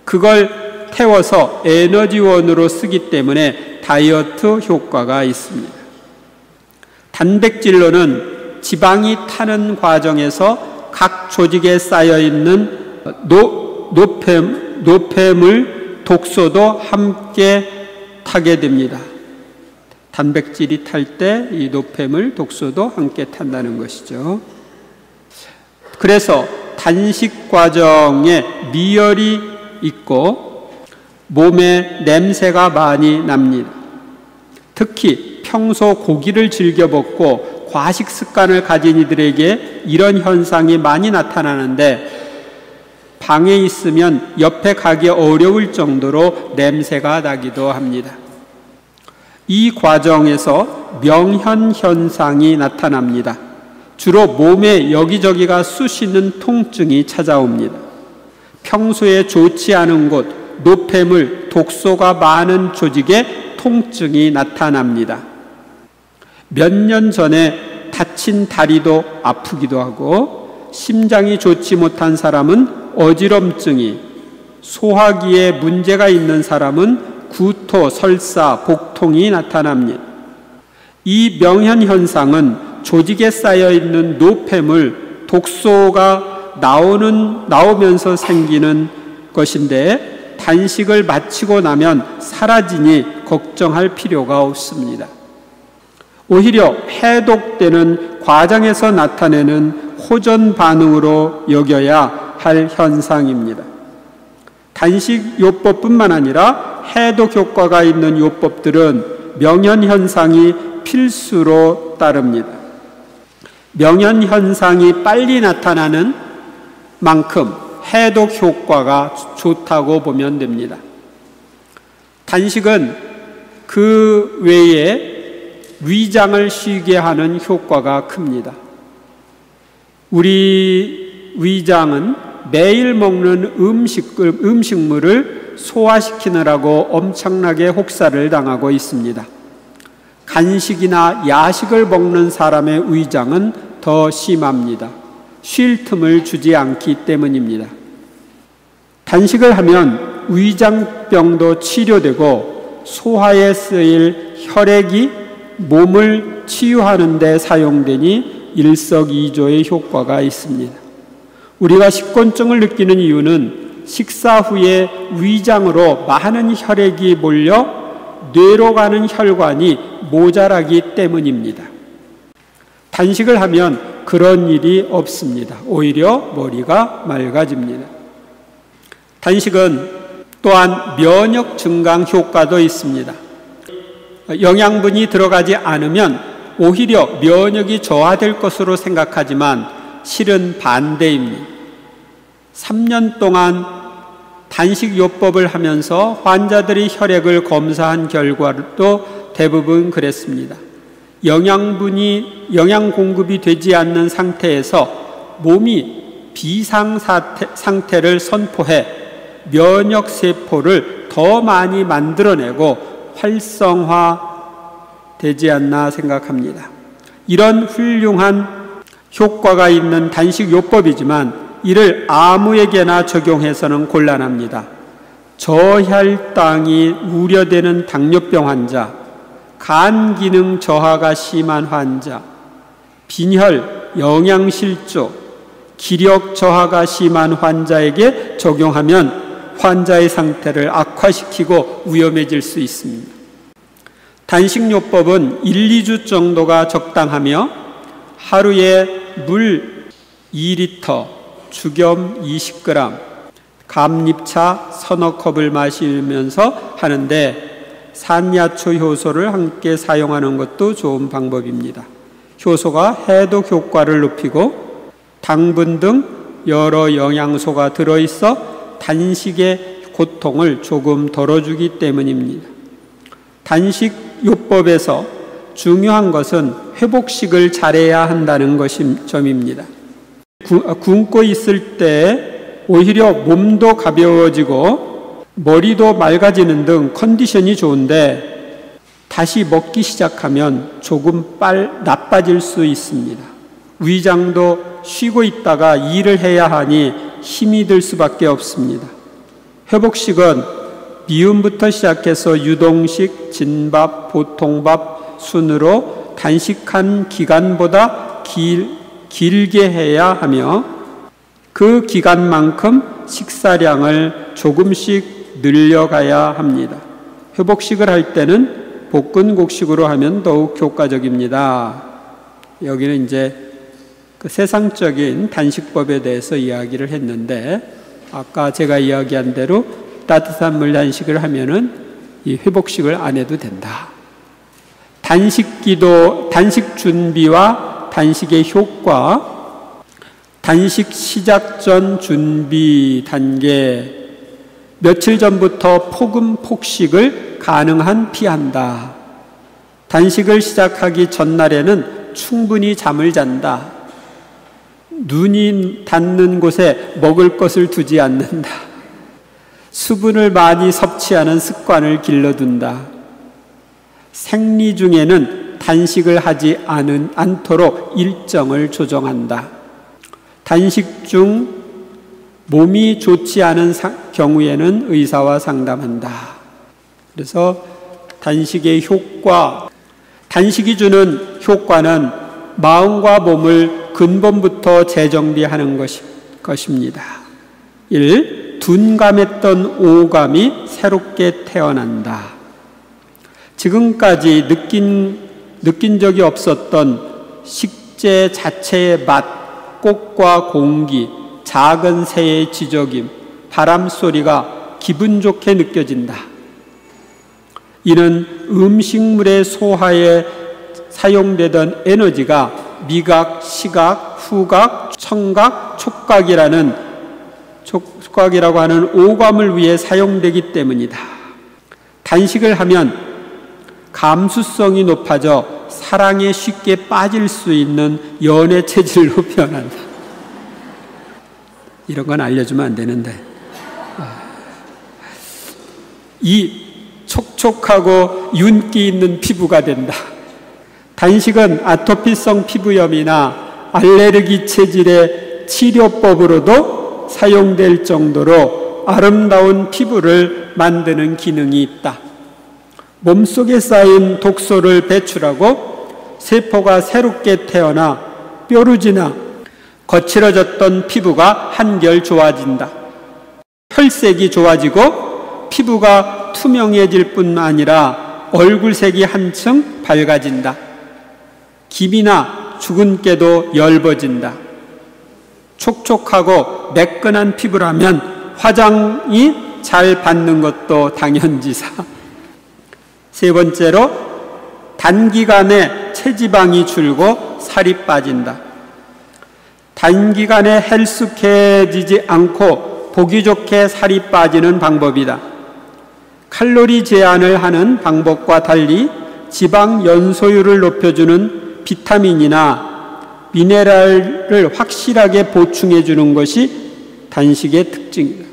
그걸 태워서 에너지원으로 쓰기 때문에 다이어트 효과가 있습니다. 단백질로는 지방이 타는 과정에서 각 조직에 쌓여있는 노폐물, 독소도 함께 타게 됩니다. 단백질이 탈 때 이 노폐물, 독소도 함께 탄다는 것이죠. 그래서 단식 과정에 미열이 있고 몸에 냄새가 많이 납니다. 특히 평소 고기를 즐겨 먹고 과식 습관을 가진 이들에게 이런 현상이 많이 나타나는데 방에 있으면 옆에 가기 어려울 정도로 냄새가 나기도 합니다. 이 과정에서 명현 현상이 나타납니다. 주로 몸에 여기저기가 쑤시는 통증이 찾아옵니다. 평소에 좋지 않은 곳, 노폐물, 독소가 많은 조직에 통증이 나타납니다. 몇 년 전에 다친 다리도 아프기도 하고 심장이 좋지 못한 사람은 어지럼증이, 소화기에 문제가 있는 사람은 구토, 설사, 복통이 나타납니다. 이 명현 현상은 조직에 쌓여있는 노폐물, 독소가 나오면서 생기는 것인데 단식을 마치고 나면 사라지니 걱정할 필요가 없습니다. 오히려 해독되는 과정에서 나타내는 호전 반응으로 여겨야 할 현상입니다. 단식 요법뿐만 아니라 해독 효과가 있는 요법들은 명현 현상이 필수로 따릅니다. 명현 현상이 빨리 나타나는 만큼 해독 효과가 좋다고 보면 됩니다. 단식은 그 외에 위장을 쉬게 하는 효과가 큽니다. 우리 위장은 매일 먹는 음식물을 소화시키느라고 엄청나게 혹사를 당하고 있습니다. 간식이나 야식을 먹는 사람의 위장은 더 심합니다. 쉴 틈을 주지 않기 때문입니다. 단식을 하면 위장병도 치료되고 소화에 쓰일 혈액이 몸을 치유하는 데 사용되니 일석이조의 효과가 있습니다. 우리가 식곤증을 느끼는 이유는 식사 후에 위장으로 많은 혈액이 몰려 뇌로 가는 혈관이 모자라기 때문입니다. 단식을 하면 그런 일이 없습니다. 오히려 머리가 맑아집니다. 단식은 또한 면역 증강 효과도 있습니다. 영양분이 들어가지 않으면 오히려 면역이 저하될 것으로 생각하지만 실은 반대입니다. 3년 동안 단식 요법을 하면서 환자들이 혈액을 검사한 결과도 대부분 그랬습니다. 영양 공급이 되지 않는 상태에서 몸이 비상 상태를 선포해 면역 세포를 더 많이 만들어내고 활성화되지 않나 생각합니다. 이런 훌륭한 효과가 있는 단식 요법이지만 이를 아무에게나 적용해서는 곤란합니다. 저혈당이 우려되는 당뇨병 환자, 간 기능 저하가 심한 환자, 빈혈, 영양실조, 기력 저하가 심한 환자에게 적용하면 환자의 상태를 악화시키고 위험해질 수 있습니다. 단식요법은 1, 2주 정도가 적당하며 하루에 물 2리터, 죽염 20g, 감잎차 서너 컵을 마시면서 하는데 산야초 효소를 함께 사용하는 것도 좋은 방법입니다. 효소가 해독 효과를 높이고 당분 등 여러 영양소가 들어있어 단식의 고통을 조금 덜어주기 때문입니다. 단식 요법에서 중요한 것은 회복식을 잘해야 한다는 점입니다. 굶고 있을 때 오히려 몸도 가벼워지고 머리도 맑아지는 등 컨디션이 좋은데 다시 먹기 시작하면 조금 나빠질 수 있습니다. 위장도 쉬고 있다가 일을 해야 하니 힘이 들 수밖에 없습니다. 회복식은 미음부터 시작해서 유동식, 진밥, 보통밥 순으로 단식한 기간보다 길게 해야 하며 그 기간만큼 식사량을 조금씩 늘려가야 합니다. 회복식을 할 때는 볶은곡식으로 하면 더욱 효과적입니다. 여기는 이제 그 세상적인 단식법에 대해서 이야기를 했는데, 아까 제가 이야기한 대로 따뜻한 물 단식을 하면은 이 회복식을 안 해도 된다. 단식기도, 단식 준비와 단식의 효과, 단식 시작 전 준비 단계, 며칠 전부터 폭식을 가능한 피한다. 단식을 시작하기 전날에는 충분히 잠을 잔다. 눈이 닿는 곳에 먹을 것을 두지 않는다. 수분을 많이 섭취하는 습관을 길러둔다. 생리 중에는 단식을 하지 않도록 일정을 조정한다. 단식 중 몸이 좋지 않은 경우에는 의사와 상담한다. 그래서 단식의 효과, 단식이 주는 효과는 마음과 몸을 근본부터 재정비하는 것입니다. 1. 둔감했던 오감이 새롭게 태어난다. 지금까지 느낀 적이 없었던 식재 자체의 맛, 꽃과 공기, 작은 새의 지저귐, 바람 소리가 기분 좋게 느껴진다. 이는 음식물의 소화에 사용되던 에너지가 미각, 시각, 후각, 청각, 촉각이라고 하는 오감을 위해 사용되기 때문이다. 단식을 하면 감수성이 높아져 사랑에 쉽게 빠질 수 있는 연애 체질로 변한다. 이런 건 알려주면 안 되는데, 이 촉촉하고 윤기 있는 피부가 된다. 단식은 아토피성 피부염이나 알레르기 체질의 치료법으로도 사용될 정도로 아름다운 피부를 만드는 기능이 있다. 몸속에 쌓인 독소를 배출하고 세포가 새롭게 태어나 뾰루지나 거칠어졌던 피부가 한결 좋아진다. 혈색이 좋아지고 피부가 투명해질 뿐 아니라 얼굴색이 한층 밝아진다. 기미나 주근깨도 엷어진다. 촉촉하고 매끈한 피부라면 화장이 잘 받는 것도 당연지사. 세 번째로, 단기간에 체지방이 줄고 살이 빠진다. 단기간에 헬쑥해지지 않고 보기 좋게 살이 빠지는 방법이다. 칼로리 제한을 하는 방법과 달리 지방 연소율을 높여주는 비타민이나 미네랄을 확실하게 보충해 주는 것이 단식의 특징이다.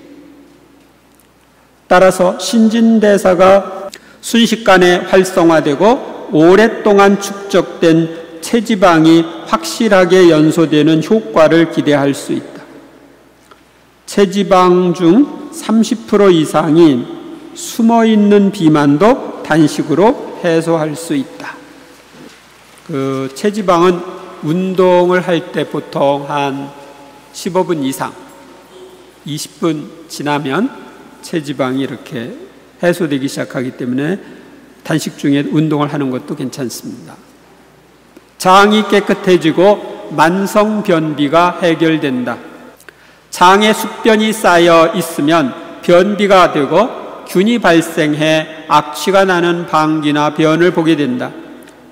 따라서 신진대사가 순식간에 활성화되고 오랫동안 축적된 체지방이 확실하게 연소되는 효과를 기대할 수 있다. 체지방 중 30% 이상인 숨어있는 비만도 단식으로 해소할 수 있다. 그 체지방은 운동을 할 때 보통 한 15분 이상, 20분 지나면 체지방이 이렇게 해소되기 시작하기 때문에 단식 중에 운동을 하는 것도 괜찮습니다. 장이 깨끗해지고 만성 변비가 해결된다. 장에 숙변이 쌓여 있으면 변비가 되고 균이 발생해 악취가 나는 방귀나 변을 보게 된다.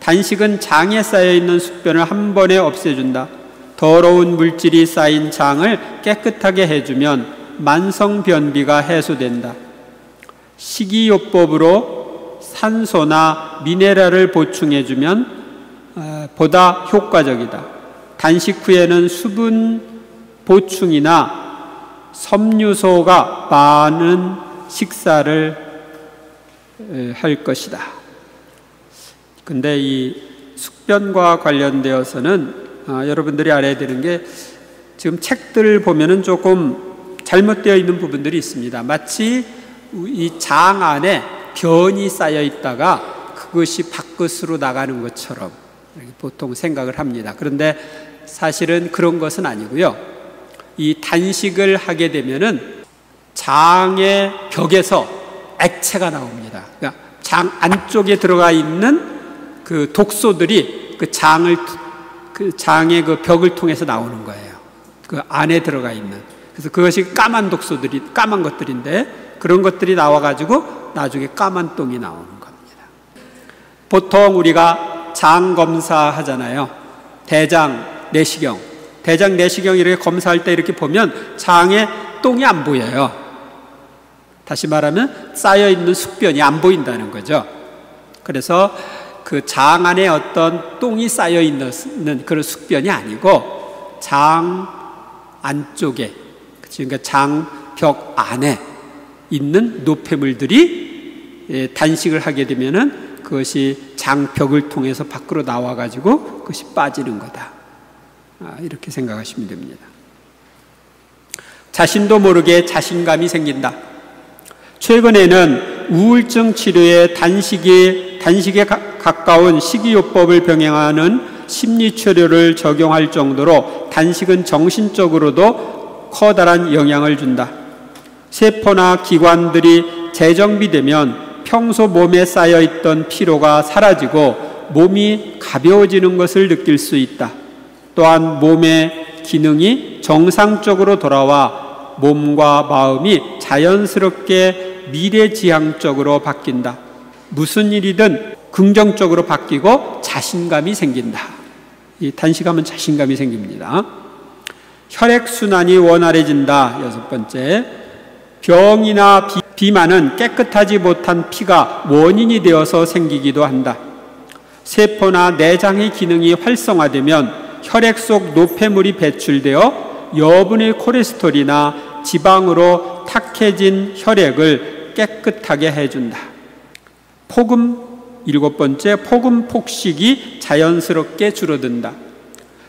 단식은 장에 쌓여 있는 숙변을 한 번에 없애준다. 더러운 물질이 쌓인 장을 깨끗하게 해주면 만성 변비가 해소된다. 식이요법으로 산소나 미네랄을 보충해주면 보다 효과적이다. 단식 후에는 수분 보충이나 섬유소가 많은 식사를 할 것이다. 근데 이 숙변과 관련되어서는 여러분들이 알아야 되는 게 지금 책들을 보면은 조금 잘못되어 있는 부분들이 있습니다. 마치 이 장 안에 변이 쌓여 있다가 그것이 밖으로 나가는 것처럼 보통 생각을 합니다. 그런데 사실은 그런 것은 아니고요. 이 단식을 하게 되면은 장의 벽에서 액체가 나옵니다. 그러니까 장 안쪽에 들어가 있는 그 독소들이 그 장의 그 벽을 통해서 나오는 거예요. 그 안에 들어가 있는. 그래서 그것이 까만 것들인데 그런 것들이 나와가지고 나중에 까만 똥이 나오는 겁니다. 보통 우리가 장 검사 하잖아요. 대장, 내시경 이렇게 검사할 때 이렇게 보면 장에 똥이 안 보여요. 다시 말하면 쌓여있는 숙변이 안 보인다는 거죠. 그래서 그 장 안에 어떤 똥이 쌓여있는 그런 숙변이 아니고 장 안쪽에, 그러니까 장벽 안에 있는 노폐물들이 단식을 하게 되면은 그것이 장벽을 통해서 밖으로 나와가지고 그것이 빠지는 거다. 이렇게 생각하시면 됩니다. 자신도 모르게 자신감이 생긴다. 최근에는 우울증 치료에 단식에 가까운 식이요법을 병행하는 심리치료를 적용할 정도로 단식은 정신적으로도 커다란 영향을 준다. 세포나 기관들이 재정비되면 평소 몸에 쌓여있던 피로가 사라지고 몸이 가벼워지는 것을 느낄 수 있다. 또한 몸의 기능이 정상적으로 돌아와 몸과 마음이 자연스럽게 미래지향적으로 바뀐다. 무슨 일이든 긍정적으로 바뀌고 자신감이 생긴다. 이 단식하면 자신감이 생깁니다. 혈액순환이 원활해진다. 6번째, 병이나 비만은 깨끗하지 못한 피가 원인이 되어서 생기기도 한다. 세포나 내장의 기능이 활성화되면 혈액 속 노폐물이 배출되어 여분의 콜레스테롤이나 지방으로 탁해진 혈액을 깨끗하게 해준다. 폭음, 7번째, 폭음 폭식이 자연스럽게 줄어든다.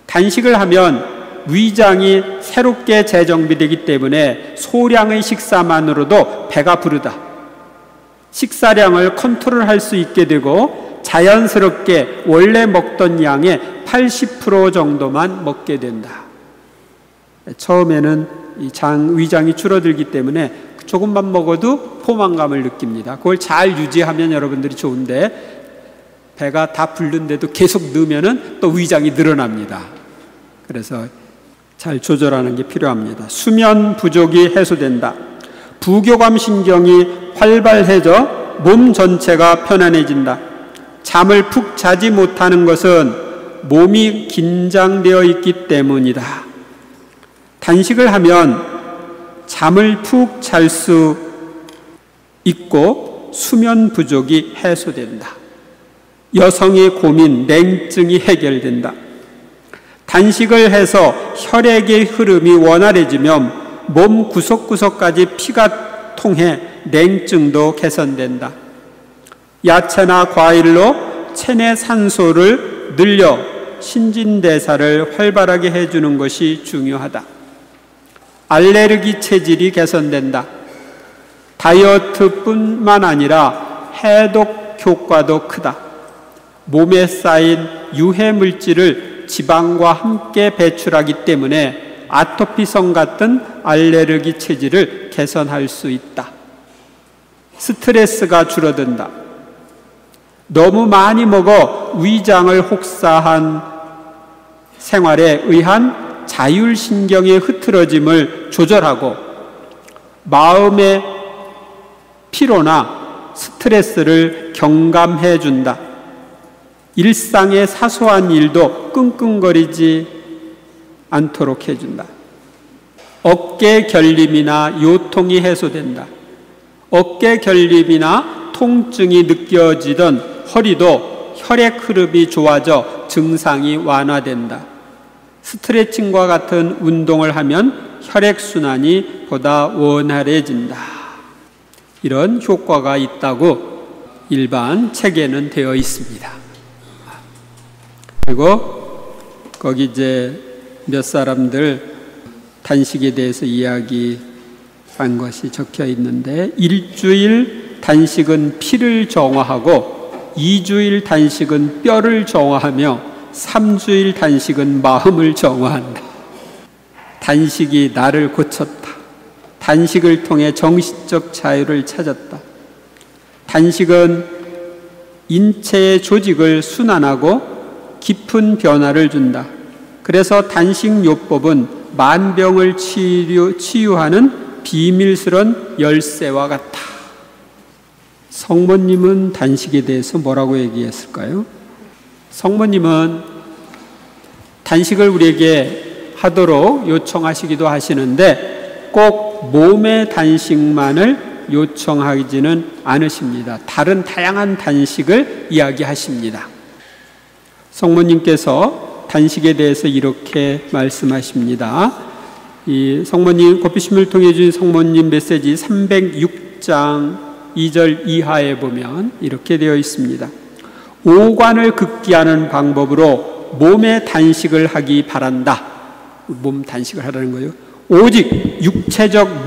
단식을 하면 위장이 새롭게 재정비되기 때문에 소량의 식사만으로도 배가 부르다. 식사량을 컨트롤할 수 있게 되고 자연스럽게 원래 먹던 양의 80% 정도만 먹게 된다. 처음에는 이 위장이 줄어들기 때문에 조금만 먹어도 포만감을 느낍니다. 그걸 잘 유지하면 여러분들이 좋은데 배가 다 부른데도 계속 넣으면은 또 위장이 늘어납니다. 그래서 잘 조절하는 게 필요합니다. 수면 부족이 해소된다. 부교감 신경이 활발해져 몸 전체가 편안해진다. 잠을 푹 자지 못하는 것은 몸이 긴장되어 있기 때문이다. 단식을 하면 잠을 푹 잘 수 있고 수면 부족이 해소된다. 여성의 고민, 냉증이 해결된다. 단식을 해서 혈액의 흐름이 원활해지면 몸 구석구석까지 피가 통해 냉증도 개선된다. 야채나 과일로 체내 산소를 늘려 신진대사를 활발하게 해주는 것이 중요하다. 알레르기 체질이 개선된다. 다이어트뿐만 아니라 해독 효과도 크다. 몸에 쌓인 유해 물질을 지방과 함께 배출하기 때문에 아토피성 같은 알레르기 체질을 개선할 수 있다. 스트레스가 줄어든다. 너무 많이 먹어 위장을 혹사한 생활에 의한 자율신경의 흐트러짐을 조절하고 마음의 피로나 스트레스를 경감해 준다. 일상의 사소한 일도 끙끙거리지 않도록 해준다. 어깨 결림이나 요통이 해소된다. 어깨 결림이나 통증이 느껴지던 허리도 혈액 흐름이 좋아져 증상이 완화된다. 스트레칭과 같은 운동을 하면 혈액순환이 보다 원활해진다. 이런 효과가 있다고 일반 책에는 되어 있습니다. 그리고 거기 이제 몇 사람들 단식에 대해서 이야기한 것이 적혀 있는데, 1주일 단식은 피를 정화하고 2주일 단식은 뼈를 정화하며 3주일 단식은 마음을 정화한다. 단식이 나를 고쳤다. 단식을 통해 정신적 자유를 찾았다. 단식은 인체의 조직을 순환하고 깊은 변화를 준다. 그래서 단식요법은 만병을 치유하는 비밀스러운 열쇠와 같다. 성모님은 단식에 대해서 뭐라고 얘기했을까요? 성모님은 단식을 우리에게 하도록 요청하시기도 하시는데 꼭 몸의 단식만을 요청하지는 않으십니다. 다른 다양한 단식을 이야기하십니다. 성모님께서 단식에 대해서 이렇게 말씀하십니다. 이 성모님, 고피심을 통해 주신 성모님 메시지 306장 2절 이하에 보면 이렇게 되어 있습니다. 오관을 극기하는 방법으로 몸의 단식을 하기 바란다. 몸 단식을 하라는 거예요. 오직 육체적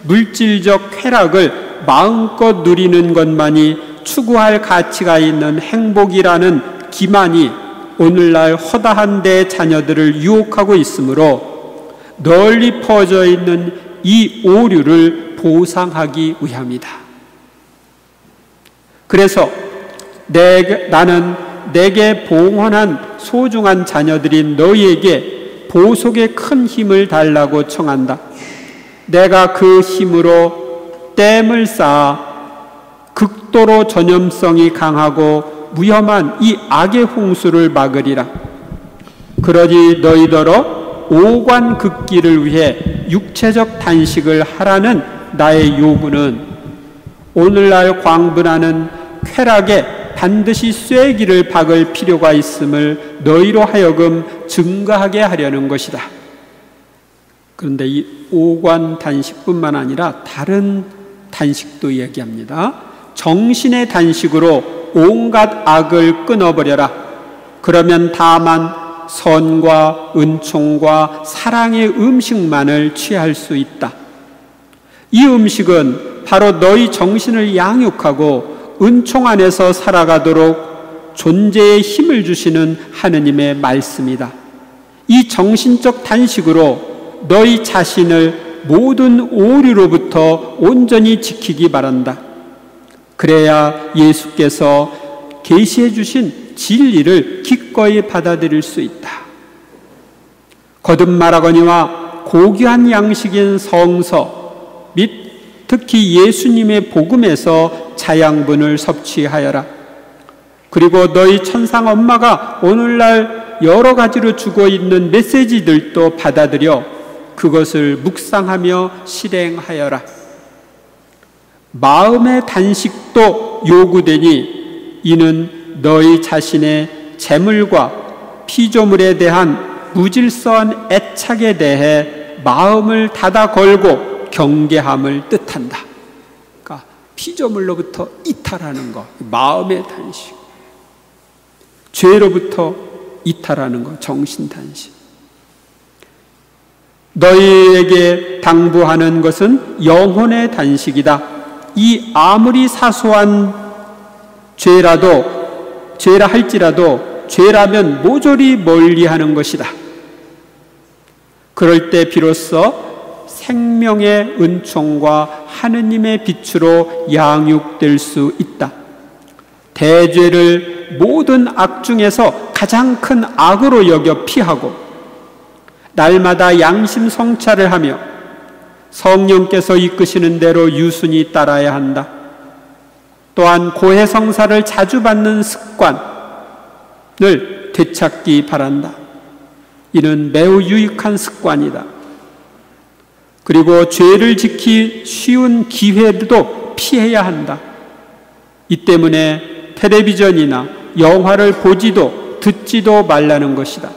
물질적 쾌락을 마음껏 누리는 것만이 추구할 가치가 있는 행복이라는 기만이 오늘날 허다한 데 자녀들을 유혹하고 있으므로 널리 퍼져 있는 이 오류를 보상하기 위함이다. 그래서 나는 내게 봉헌한 소중한 자녀들인 너희에게 보속의 큰 힘을 달라고 청한다. 내가 그 힘으로 댐을 쌓아 극도로 전염성이 강하고 위험한 이 악의 홍수를 막으리라. 그러니 너희더러 오관 극기를 위해 육체적 단식을 하라는 나의 요구는 오늘날 광분하는 쾌락에 반드시 쐐기를 박을 필요가 있음을 너희로 하여금 증가하게 하려는 것이다. 그런데 이 오관 단식뿐만 아니라 다른 단식도 이야기합니다. 정신의 단식으로 온갖 악을 끊어버려라. 그러면 다만 선과 은총과 사랑의 음식만을 취할 수 있다. 이 음식은 바로 너희 정신을 양육하고 은총 안에서 살아가도록 존재의 힘을 주시는 하느님의 말씀이다. 이 정신적 단식으로 너희 자신을 모든 오류로부터 온전히 지키기 바란다. 그래야 예수께서 계시해 주신 진리를 기꺼이 받아들일 수 있다. 거듭 말하거니와 고귀한 양식인 성서 및 특히 예수님의 복음에서 자양분을 섭취하여라. 그리고 너희 천상 엄마가 오늘날 여러 가지로 주고 있는 메시지들도 받아들여 그것을 묵상하며 실행하여라. 마음의 단식도 요구되니 이는 너희 자신의 재물과 피조물에 대한 무질서한 애착에 대해 마음을 닫아 걸고 경계함을 뜻한다. 그러니까 피조물로부터 이탈하는 것, 마음의 단식. 죄로부터 이탈하는 것, 정신 단식. 너희에게 당부하는 것은 영혼의 단식이다. 이 아무리 사소한 죄라 할지라도 죄라면 모조리 멀리하는 것이다. 그럴 때 비로소 생명의 은총과 하느님의 빛으로 양육될 수 있다. 대죄를 모든 악 중에서 가장 큰 악으로 여겨 피하고 날마다 양심 성찰을 하며 성령께서 이끄시는 대로 유순히 따라야 한다. 또한 고해성사를 자주 받는 습관을 되찾기 바란다. 이는 매우 유익한 습관이다. 그리고 죄를 지키 쉬운 기회도 피해야 한다. 이 때문에 텔레비전이나 영화를 보지도 듣지도 말라는 것이다.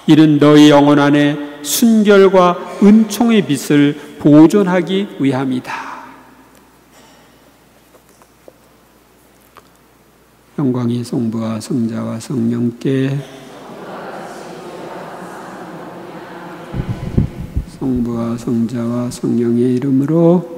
이는 너희 영혼 안에 순결과 은총의 빛을 보존하기 위함이다. 영광이 성부와 성자와 성령께 성부와 성자와 성령의 이름으로